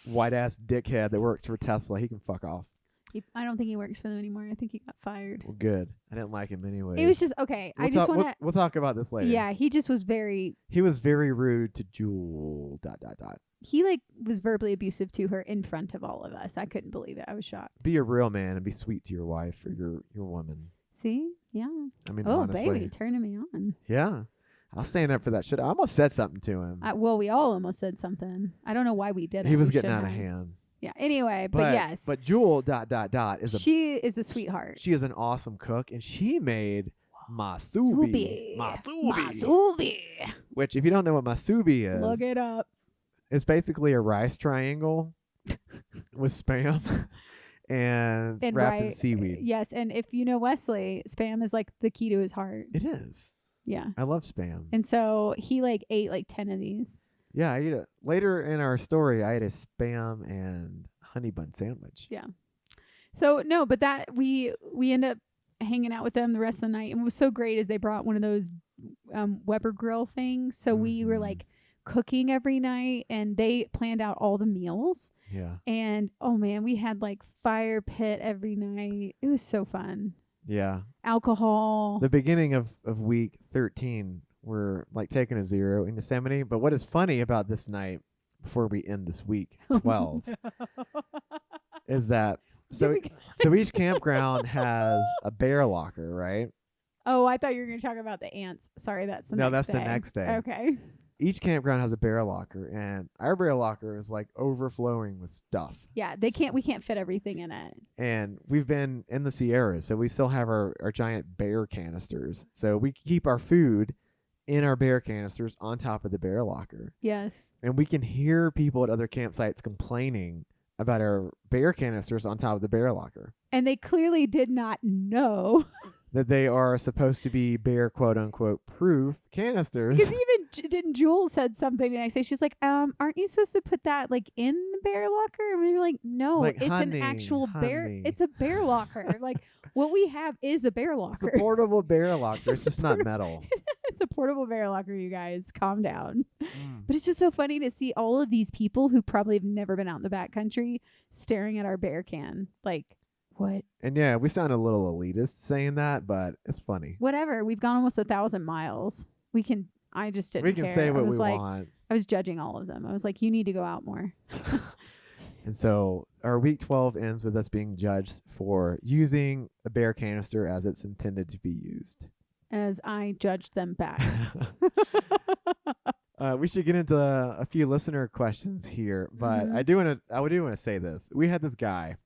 White ass dickhead that works for Tesla. He can fuck off. I don't think he works for them anymore. I think he got fired. Well, good. I didn't like him anyway. It was just, okay. We'll talk about this later. Yeah, he just was very rude to Jewel ... He like was verbally abusive to her in front of all of us. I couldn't believe it. I was shocked. Be a real man and be sweet to your wife or your woman. See? Yeah. I mean, oh, honestly. Baby, turning me on. Yeah. I'll stand up for that shit. I almost said something to him. Well, we all almost said something. I don't know why we didn't. He was getting out of hand. Yeah. Anyway, but yes. But Jewel ... She is a sweetheart. She is an awesome cook, and she made masubi. Which, if you don't know what masubi is, look it up. It's basically a rice triangle with Spam and wrapped in seaweed. Yes, and if you know Wesley, Spam is like the key to his heart. It is. Yeah. I love Spam. And so he like ate like 10 of these. Yeah, I ate it. Later in our story, I ate a Spam and honey bun sandwich. Yeah. So no, but that we end up hanging out with them the rest of the night. And what was so great is they brought one of those Weber grill things. So we were like cooking every night, and they planned out all the meals. Yeah. And oh man, we had like fire pit every night. It was so fun. Yeah. Alcohol. The beginning of week 13, we're like taking a 0 in Yosemite. But what is funny about this night, before we end this week 12, is that so each campground has a bear locker, right? Oh, I thought you were going to talk about the ants. Sorry, that's the next day. No, that's the next day. Okay. Each campground has a bear locker, and our bear locker is like overflowing with stuff. Yeah, we can't fit everything in it. And we've been in the Sierras, so we still have our giant bear canisters. So we keep our food in our bear canisters on top of the bear locker. Yes. And we can hear people at other campsites complaining about our bear canisters on top of the bear locker. And they clearly did not know that they are supposed to be bear quote unquote proof canisters. Because even didn't Jules said something the next day? She's like, aren't you supposed to put that like in the bear locker? And we were like, no, like, it's an actual bear. It's a bear locker. Like what we have is a bear locker. It's a portable bear locker. It's just not metal. It's a portable bear locker, you guys. Calm down. But it's just so funny to see all of these people who probably have never been out in the backcountry staring at our bear can. Like, what? And yeah, we sound a little elitist saying that, but it's funny. Whatever. We've gone almost 1,000 miles. I just didn't care. We can say what we want. I was judging all of them. I was like, you need to go out more. And so our week 12 ends with us being judged for using a bear canister as it's intended to be used. As I judged them back. We should get into a few listener questions here, but I do want to say this. We had this guy.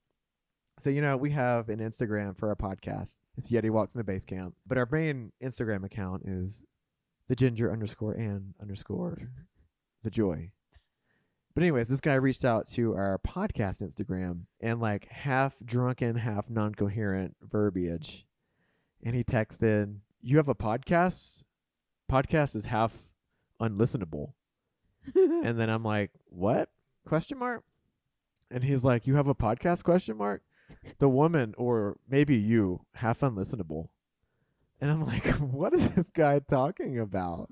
So, we have an Instagram for our podcast. It's Yeti Walks in a Basecamp. But our main Instagram account is the ginger _and_ the joy. But anyways, this guy reached out to our podcast Instagram and like half drunken, half non-coherent verbiage. And he texted, "You have a podcast? Podcast is half unlistenable." And then I'm like, "What? ? And he's like, "You have a podcast ? The woman, or maybe you, half unlistenable." And I'm like, what is this guy talking about?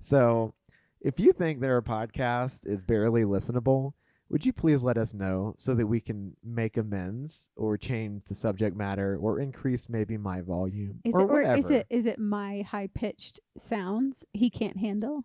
So if you think that our podcast is barely listenable, would you please let us know so that we can make amends or change the subject matter or increase maybe my volume or whatever. Is it my high-pitched sounds he can't handle?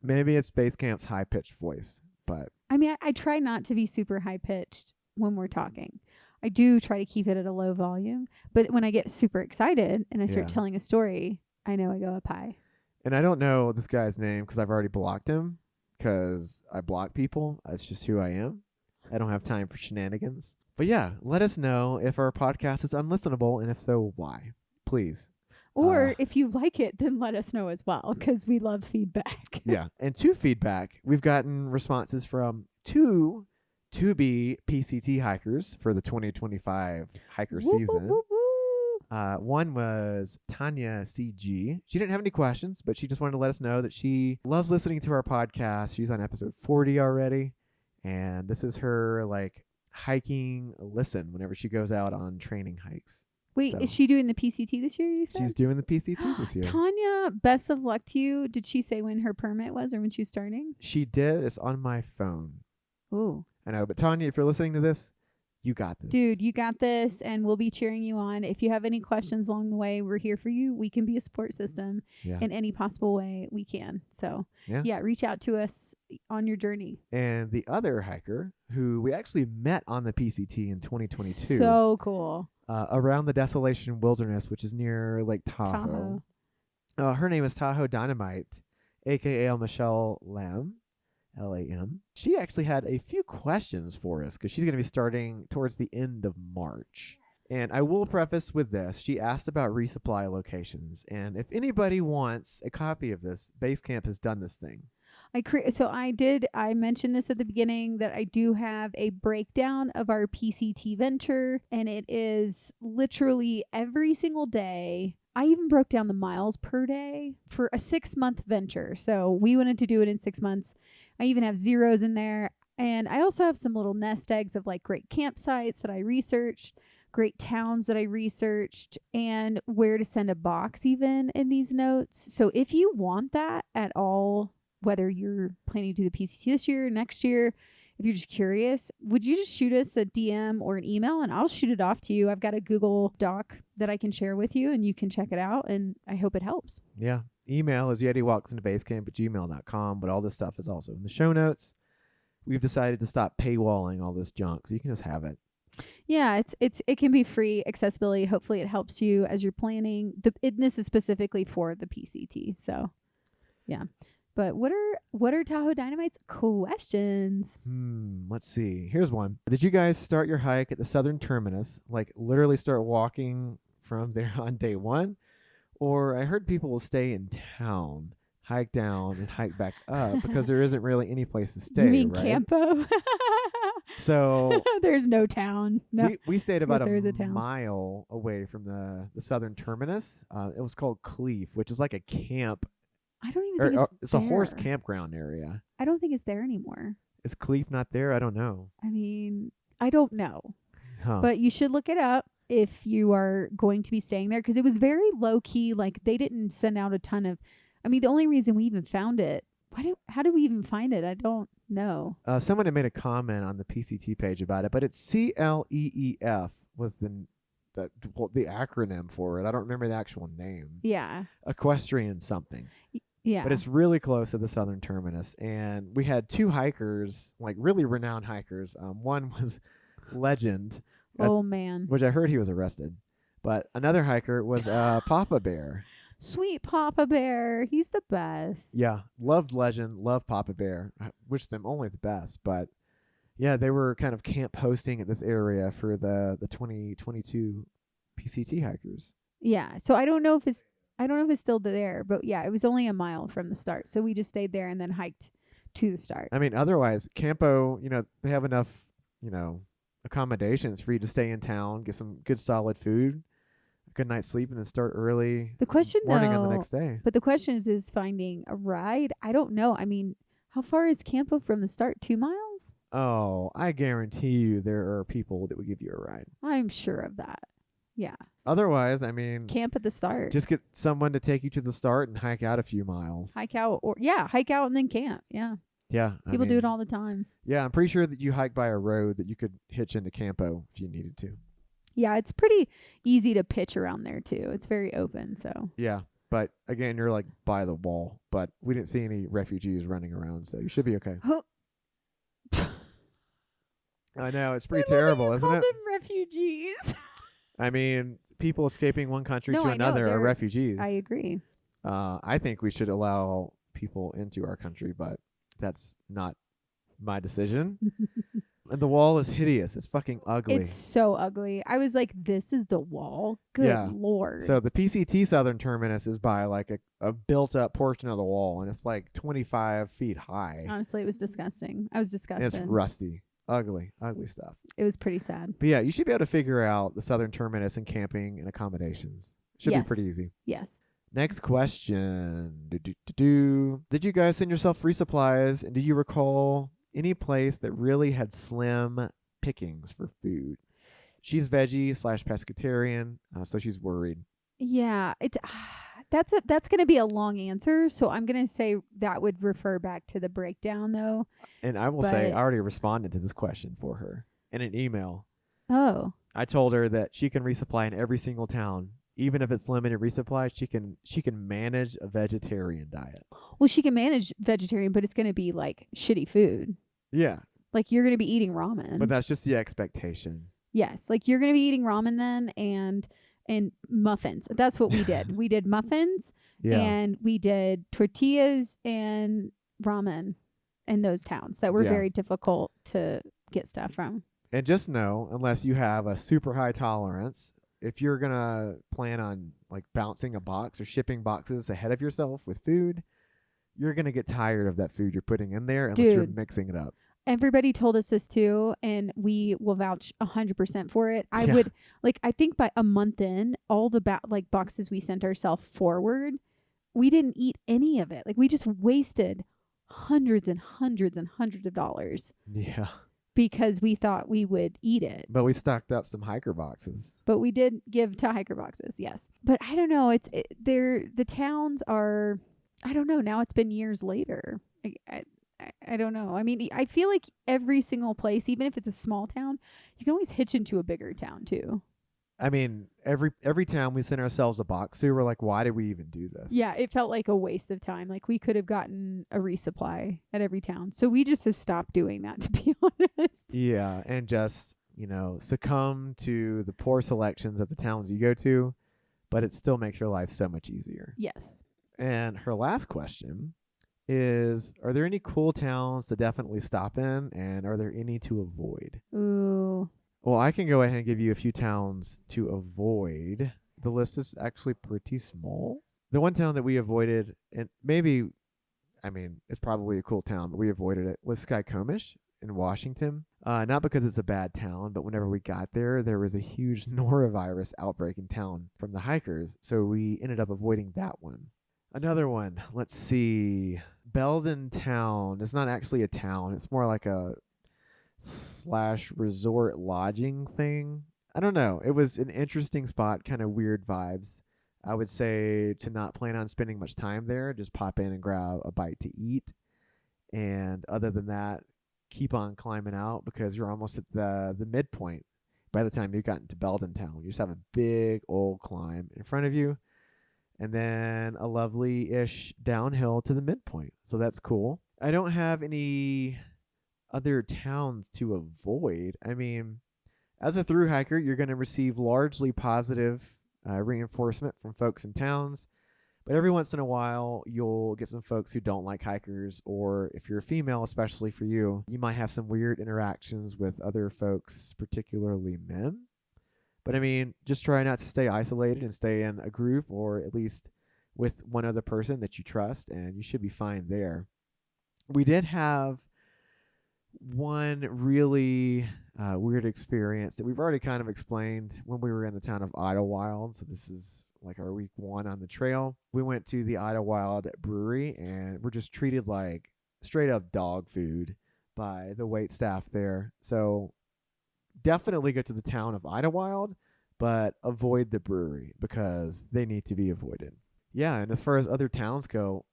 Maybe it's Basecamp's high-pitched voice, but I mean, I try not to be super high-pitched when we're talking. I do try to keep it at a low volume, but when I get super excited and I start telling a story, I know I go up high. And I don't know this guy's name because I've already blocked him because I block people. That's just who I am. I don't have time for shenanigans. But yeah, let us know if our podcast is unlistenable, and if so, why. Please. Or if you like it, then let us know as well, because we love feedback. Yeah. And to feedback, we've gotten responses from two to-be PCT hikers for the 2025 hiker season. Woo, woo, woo. One was TanyaCG. She didn't have any questions, but she just wanted to let us know that she loves listening to our podcast. She's on episode 40 already, and this is her like hiking listen whenever she goes out on training hikes. Wait, is she doing the PCT this year, you said? She's doing the PCT this year. Tanya, best of luck to you. Did she say when her permit was or when she was starting? She did. It's on my phone. Ooh. I know, but Tanya, if you're listening to this, you got this. Dude, you got this, and we'll be cheering you on. If you have any questions along the way, we're here for you. We can be a support system in any possible way we can. So, reach out to us on your journey. And the other hiker, who we actually met on the PCT in 2022. So cool. Around the Desolation Wilderness, which is near Lake Tahoe. Her name is Tahoe Dynamite, a.k.a. Michelle Lam. Lam. She actually had a few questions for us because she's going to be starting towards the end of March. And I will preface with this. She asked about resupply locations. And if anybody wants a copy of this, Basecamp has done this thing. I mentioned this at the beginning that I do have a breakdown of our PCT venture, and it is literally every single day. I even broke down the miles per day for a 6-month venture. So we wanted to do it in 6 months. I even have zeros in there. And I also have some little nest eggs of like great campsites that I researched, great towns that I researched, and where to send a box even in these notes. So if you want that at all, whether you're planning to do the PCT this year, next year, if you're just curious, would you just shoot us a DM or an email and I'll shoot it off to you. I've got a Google Doc that I can share with you and you can check it out, and I hope it helps. Yeah. Email is yetiwalksintobasecamp@gmail.com, but all this stuff is also in the show notes. We've decided to stop paywalling all this junk, so you can just have it. Yeah, it can be free accessibility. Hopefully it helps you as you're planning. This is specifically for the PCT. So, yeah. But what are Tahoe Dynamite's questions? Let's see. Here's one. Did you guys start your hike at the southern terminus, like literally start walking from there on day one? Or I heard people will stay in town, hike down and hike back up because there isn't really any place to stay, You mean right? Campo? So there's no town. No. we stayed about there is a a town. mile away from the southern terminus. It was called Cleef, which is like a camp. I don't even think it's a horse there. campground area. I don't think it's there anymore. Is Cleef not there? I don't know. I mean, I don't know. Huh. But you should look it up if you are going to be staying there, because it was very low key. Like, they didn't send out a ton of. I mean, the only reason we even found it. How do we even find it? I don't know. Someone had made a comment on the PCT page about it, but it's CLEEF was the acronym for it. I don't remember the actual name. Yeah. Equestrian something. Yeah. But it's really close to the southern terminus. And we had two hikers, like really renowned hikers. One was Legend. Oh, man. Which I heard he was arrested. But another hiker was Papa Bear. Sweet Papa Bear. He's the best. Yeah. Loved Legend. Loved Papa Bear. I wish them only the best. But yeah, they were kind of camp hosting at this area for the 2022 PCT hikers. Yeah. So I don't know if it's still there, but yeah, it was only a mile from the start. So we just stayed there and then hiked to the start. I mean, otherwise, Campo, they have enough, accommodations for you to stay in town, get some good solid food, a good night's sleep, and then start early. The question morning though, on the next day. But the question is finding a ride. I don't know. I mean, how far is Campo from the start? 2 miles? Oh, I guarantee you there are people that would give you a ride. I'm sure of that. Yeah. Otherwise, I mean, camp at the start. Just get someone to take you to the start and hike out a few miles. Hike out and then camp. Yeah. Yeah. People do it all the time. Yeah, I'm pretty sure that you hike by a road that you could hitch into Campo if you needed to. Yeah, it's pretty easy to pitch around there too. It's very open, so. Yeah, but again, you're like by the wall, but we didn't see any refugees running around, so you should be okay. I know, it's pretty terrible, isn't it? Call them refugees. I mean, people escaping one country to another are refugees. I agree. I think we should allow people into our country, but that's not my decision. And the wall is hideous. It's fucking ugly. It's so ugly. I was like, this is the wall? Good Lord. So the PCT southern terminus is by like a built-up portion of the wall, and it's like 25 feet high. Honestly, it was disgusting. I was disgusted. And it's rusty. Ugly stuff. It was pretty sad. But yeah, you should be able to figure out the southern terminus and camping and accommodations. Should be pretty easy. Yes. Next question. Did you guys send yourself free supplies, and do you recall any place that really had slim pickings for food? She's veggie/pescatarian, so she's worried. Yeah, it's that's going to be a long answer, so I'm going to say that would refer back to the breakdown though. And I will say I already responded to this question for her in an email. Oh. I told her that she can resupply in every single town. Even if it's limited resupply, she can manage a vegetarian diet. Well, she can manage vegetarian, but it's going to be like shitty food. Yeah. Like you're going to be eating ramen. But that's just the expectation. Yes, like you're going to be eating ramen then and muffins. That's what we did. We did muffins and we did tortillas and ramen in those towns that were very difficult to get stuff from. And just know, unless you have a super high tolerance, if you're going to plan on like bouncing a box or shipping boxes ahead of yourself with food, you're going to get tired of that food you're putting in there unless you're mixing it up. Everybody told us this too, and we will vouch 100% for it. I would I think by a month in, all the boxes we sent ourselves forward, we didn't eat any of it. Like we just wasted hundreds and hundreds and hundreds of dollars. Yeah. Because we thought we would eat it. But we stocked up some hiker boxes. But we did give to hiker boxes, yes. But I don't know. The towns are, I don't know. Now it's been years later. I don't know. I mean, I feel like every single place, even if it's a small town, you can always hitch into a bigger town too. I mean, every town we sent ourselves a box to, we're like, why did we even do this? Yeah, it felt like a waste of time. Like we could have gotten a resupply at every town. So we just have stopped doing that, to be honest. Yeah, and just, succumb to the poor selections of the towns you go to, but it still makes your life so much easier. Yes. And her last question is, are there any cool towns to definitely stop in, and are there any to avoid? Ooh. Well, I can go ahead and give you a few towns to avoid. The list is actually pretty small. The one town that we avoided, and it's probably a cool town, but we avoided it, was Skykomish in Washington. Not because it's a bad town, but whenever we got there, there was a huge norovirus outbreak in town from the hikers, so we ended up avoiding that one. Another one, let's see. Belden Town. It's not actually a town. It's more like a / resort lodging thing. I don't know. It was an interesting spot, kind of weird vibes. I would say to not plan on spending much time there. Just pop in and grab a bite to eat. And other than that, keep on climbing out because you're almost at the midpoint. By the time you got into Belden Town, you just have a big old climb in front of you. And then a lovely-ish downhill to the midpoint. So that's cool. I don't have any other towns to avoid. I mean, as a thru hiker, you're going to receive largely positive reinforcement from folks in towns. But every once in a while, you'll get some folks who don't like hikers. Or if you're a female, especially for you, you might have some weird interactions with other folks, particularly men. But I mean, just try not to stay isolated and stay in a group or at least with one other person that you trust, and you should be fine there. We did have one really weird experience that we've already kind of explained when we were in the town of Idlewild. So this is like our week 1 on the trail. We went to the Idlewild brewery and we're just treated like straight up dog food by the wait staff there. So definitely go to the town of Idlewild, but avoid the brewery because they need to be avoided. Yeah, and as far as other towns go,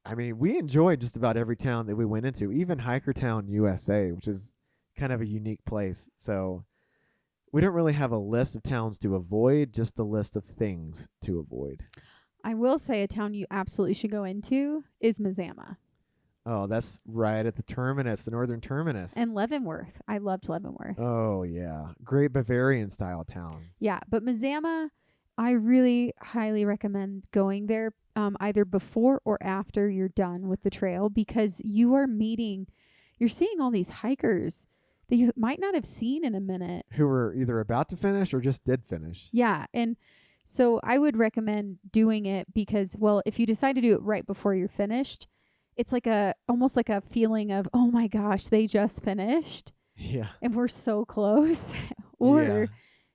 I mean, we enjoyed just about every town that we went into, even Hikertown, USA, which is kind of a unique place. So we don't really have a list of towns to avoid, just a list of things to avoid. I will say a town you absolutely should go into is Mazama. Oh, that's right at the terminus, the northern terminus. And Leavenworth. I loved Leavenworth. Oh, yeah. Great Bavarian style town. Yeah, but Mazama, I really highly recommend going there either before or after you're done with the trail because you're seeing all these hikers that you might not have seen in a minute. Who were either about to finish or just did finish. Yeah, and so I would recommend doing it because, well, if you decide to do it right before you're finished, it's like almost like a feeling of, oh my gosh, they just finished. Yeah. And we're so close. Or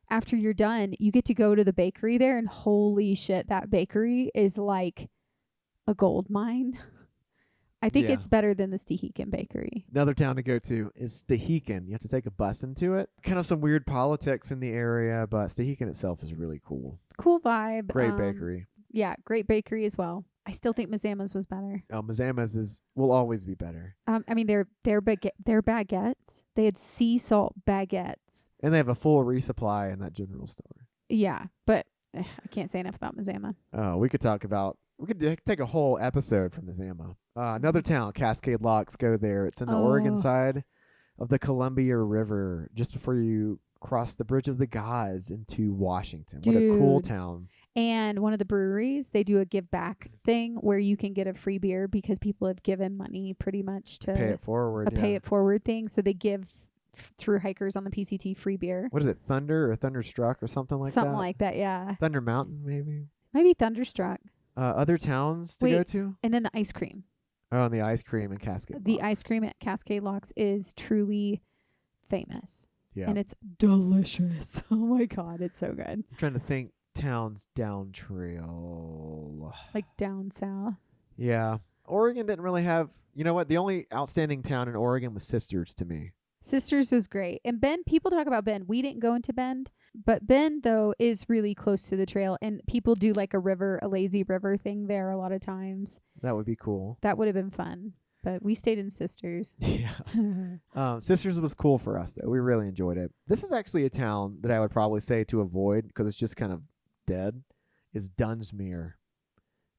after you're done, you get to go to the bakery there and holy shit, that bakery is like a gold mine. I think it's better than the Stehekin bakery. Another town to go to is Stehekin. You have to take a bus into it. Kind of some weird politics in the area, but Stehekin itself is really cool. Cool vibe. Great bakery. Yeah, great bakery as well. I still think Mazama's was better. Oh, Mazama's will always be better. I mean, their baguettes. They had sea salt baguettes, and they have a full resupply in that general store. Yeah, but I can't say enough about Mazama. Oh, we could take a whole episode from Mazama. Another town, Cascade Locks. Go there. It's in the Oregon side of the Columbia River, just before you cross the Bridge of the Gods into Washington. Dude. What a cool town. And one of the breweries, they do a give back thing where you can get a free beer because people have given money pretty much to pay it forward. Pay it forward thing. So they give through hikers on the PCT free beer. What is it? Thunder or Thunderstruck or something like that? Something like that, yeah. Thunder Mountain, maybe? Maybe Thunderstruck. Other towns to go to? And then the ice cream. Oh, and the ice cream in Cascade Locks. The ice cream at Cascade Locks is truly famous. Yeah. And it's delicious. Oh my God, it's so good. I'm trying to think towns down trail. Like down south. Yeah. Oregon didn't really have, you know what? The only outstanding town in Oregon was Sisters to me. Sisters was great. And Bend, people talk about Bend. We didn't go into Bend, but Bend, though, is really close to the trail. And people do like a lazy river thing there a lot of times. That would be cool. That would have been fun. But we stayed in Sisters. Yeah. Sisters was cool for us, though. We really enjoyed it. This is actually a town that I would probably say to avoid because it's just kind of dead, is Dunsmuir.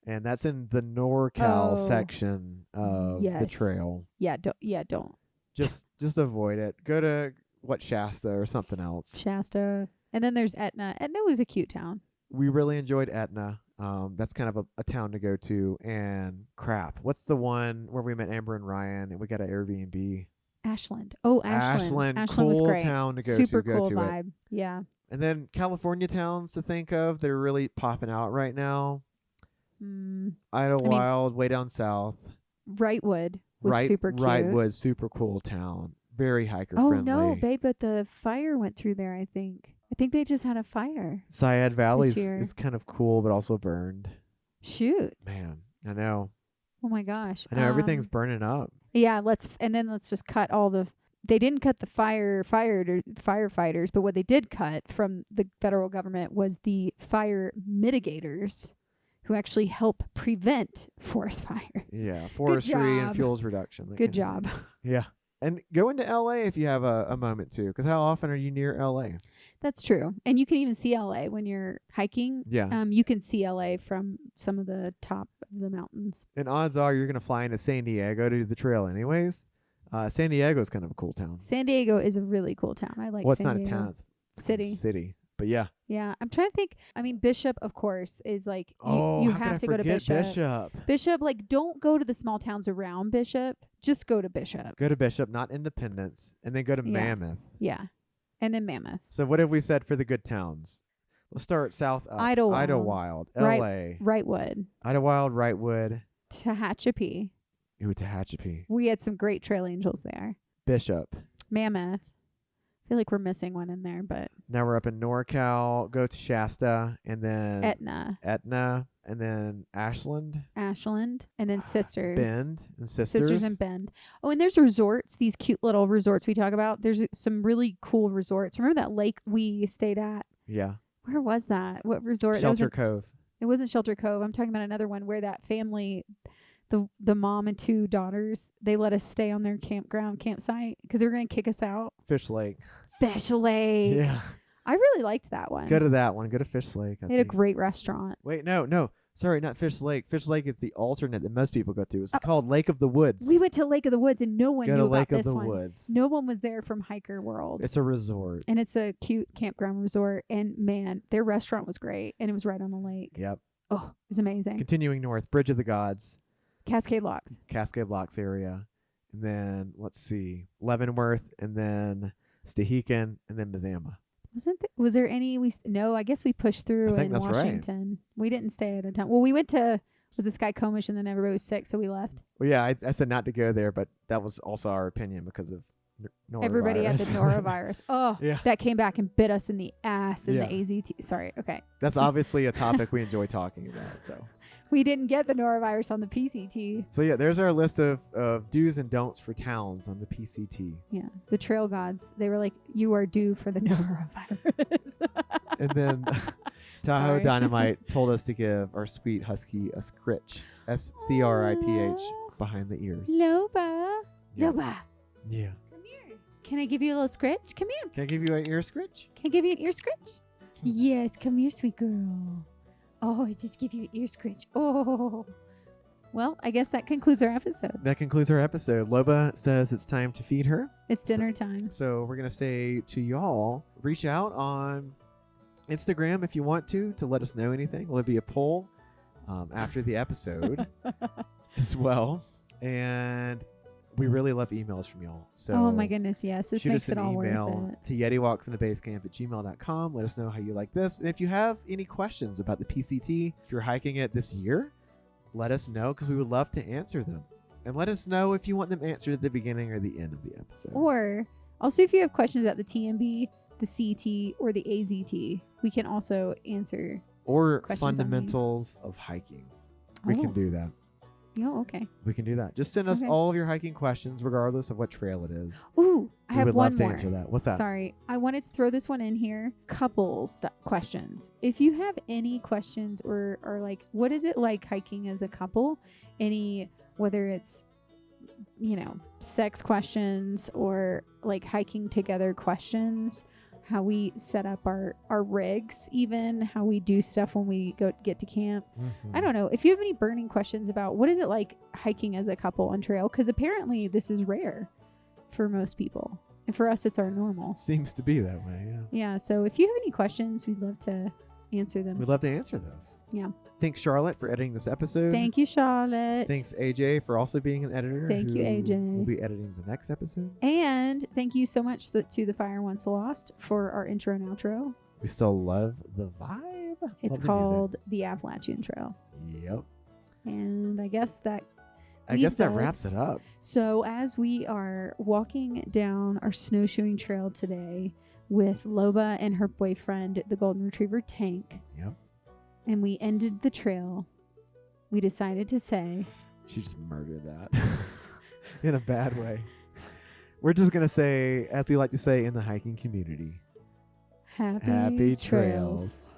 And that's in the NorCal section of the trail. Yeah, don't. Just avoid it. Go to Shasta or something else. Shasta. And then there's Etna. Etna was a cute town. We really enjoyed Etna. That's kind of a town to go to. And crap, what's the one where we met Amber and Ryan and we got an Airbnb? Ashland. Oh, Ashland. Ashland cool was great. Town to go Super to. Super cool vibe. Yeah. And then California towns to think of that are really popping out right now. Idlewild, way down south. Wrightwood was super cute. Wrightwood, super cool town. Very hiker friendly. Oh no, babe, but the fire went through there, I think. I think they just had a fire. Syed Valley is kind of cool, but also burned. Shoot. Man, I know. Oh my gosh. I know everything's burning up. Yeah, let's just cut all the. They didn't cut the firefighters, but what they did cut from the federal government was the fire mitigators, who actually help prevent forest fires. Yeah, forestry and fuels reduction. Good job. Yeah. And go into LA if you have a moment to, because how often are you near LA? That's true. And you can even see LA when you're hiking. Yeah. You can see LA from some of the top of the mountains. And odds are you're going to fly into San Diego to do the trail anyways. San Diego is kind of a cool town. San Diego is a really cool town. I like San Diego. It's not a town. It's a city. But yeah. Yeah. I'm trying to think. I mean, Bishop, of course, is like, you have to go to Bishop. Bishop, like, don't go to the small towns around Bishop. Just go to Bishop. Go to Bishop, not Independence. And then go to Mammoth. Yeah. And then Mammoth. So what have we said for the good towns? Let's start south up. Idlewild. LA. Wrightwood. Idlewild, Wrightwood. Tehachapi. Ooh, Tehachapi. We had some great trail angels there. Bishop. Mammoth. I feel like we're missing one in there, but now we're up in NorCal. Go to Shasta, and then Etna, and then Ashland, and then Sisters, Bend, and Sisters and Bend. Oh, and there's resorts. These cute little resorts we talk about. There's some really cool resorts. Remember that lake we stayed at? Yeah. Where was that? What resort? Shelter Cove. It wasn't Shelter Cove. I'm talking about another one where that family. The mom and two daughters, they let us stay on their campsite because they were going to kick us out. Fish Lake. Yeah. I really liked that one. Go to that one. Go to Fish Lake. They had a great restaurant. Wait, no. Sorry, not Fish Lake. Fish Lake is the alternate that most people go to. It's called Lake of the Woods. We went to Lake of the Woods and no one knew about this one. Lake of the Woods. No one was there from Hiker World. It's a resort. And it's a cute campground resort. And man, their restaurant was great. And it was right on the lake. Yep. Oh, it was amazing. Continuing north, Bridge of the Gods. Cascade Locks area. And then, let's see, Leavenworth, and then Stehekin, and then Mazama. Was there any? No, I guess we pushed through in Washington. Right. We didn't stay at a time. Well, we went to, was this guy Comish, and then everybody was sick, so we left. Well, yeah, I said not to go there, but that was also our opinion because of norovirus. Everybody had the norovirus. Oh, yeah. That came back and bit us in the ass in the AZT. Sorry, okay. That's obviously a topic we enjoy talking about, so. We didn't get the norovirus on the PCT. So yeah, there's our list of do's and don'ts for towns on the PCT. Yeah, the trail gods, they were like, you are due for the norovirus. And then Tahoe Dynamite told us to give our sweet husky a scritch. SCRITH behind the ears. Loba. Yeah. Loba. Yeah. Come here. Can I give you a little scritch? Come here. Can I give you an ear scritch? Can I give you an ear scritch? Yes, come here, sweet girl. Oh, I just give you an ear scratch. Oh. Well, I guess that concludes our episode. Loba says it's time to feed her. It's dinner time. So we're going to say to y'all, reach out on Instagram if you want to let us know anything. There'll be a poll after the episode as well. And we really love emails from y'all. So oh my goodness, yes. This makes it all worth it. Shoot us an email to yetiwalksandabasecamp@gmail.com. Let us know how you like this. And if you have any questions about the PCT, if you're hiking it this year, let us know because we would love to answer them. And let us know if you want them answered at the beginning or the end of the episode. Or also if you have questions about the TMB, the CT, or the AZT, we can also answer or fundamentals of hiking. We can do that. Oh, okay. We can do that. Just send us all of your hiking questions, regardless of what trail it is. Ooh, I have one more. We would love to answer that. What's that? Sorry. I wanted to throw this one in here. Couple questions. If you have any questions or like, what is it like hiking as a couple? Whether it's, sex questions or like hiking together questions, how we set up our rigs, even how we do stuff when we get to camp. Mm-hmm. I don't know. If you have any burning questions about what is it like hiking as a couple on trail, because apparently this is rare for most people. For us, it's our normal. Seems to be that way, yeah. Yeah, so if you have any questions, we'd love to answer them. We'd love to answer those. Yeah. Thanks, Charlotte, for editing this episode. Thank you, Charlotte. Thanks, AJ, for also being an editor. Thank you, AJ. We'll be editing the next episode. And thank you so much to The Fire Once Lost for our intro and outro. We still love the vibe. It's called The Appalachian Trail. Yep. And I guess that wraps it up. So as we are walking down our snowshoeing trail today with Loba and her boyfriend, the golden retriever Tank. Yep. And we ended the trail, we decided to say... She just murdered that in a bad way. We're just going to say, as we like to say in the hiking community, Happy trails.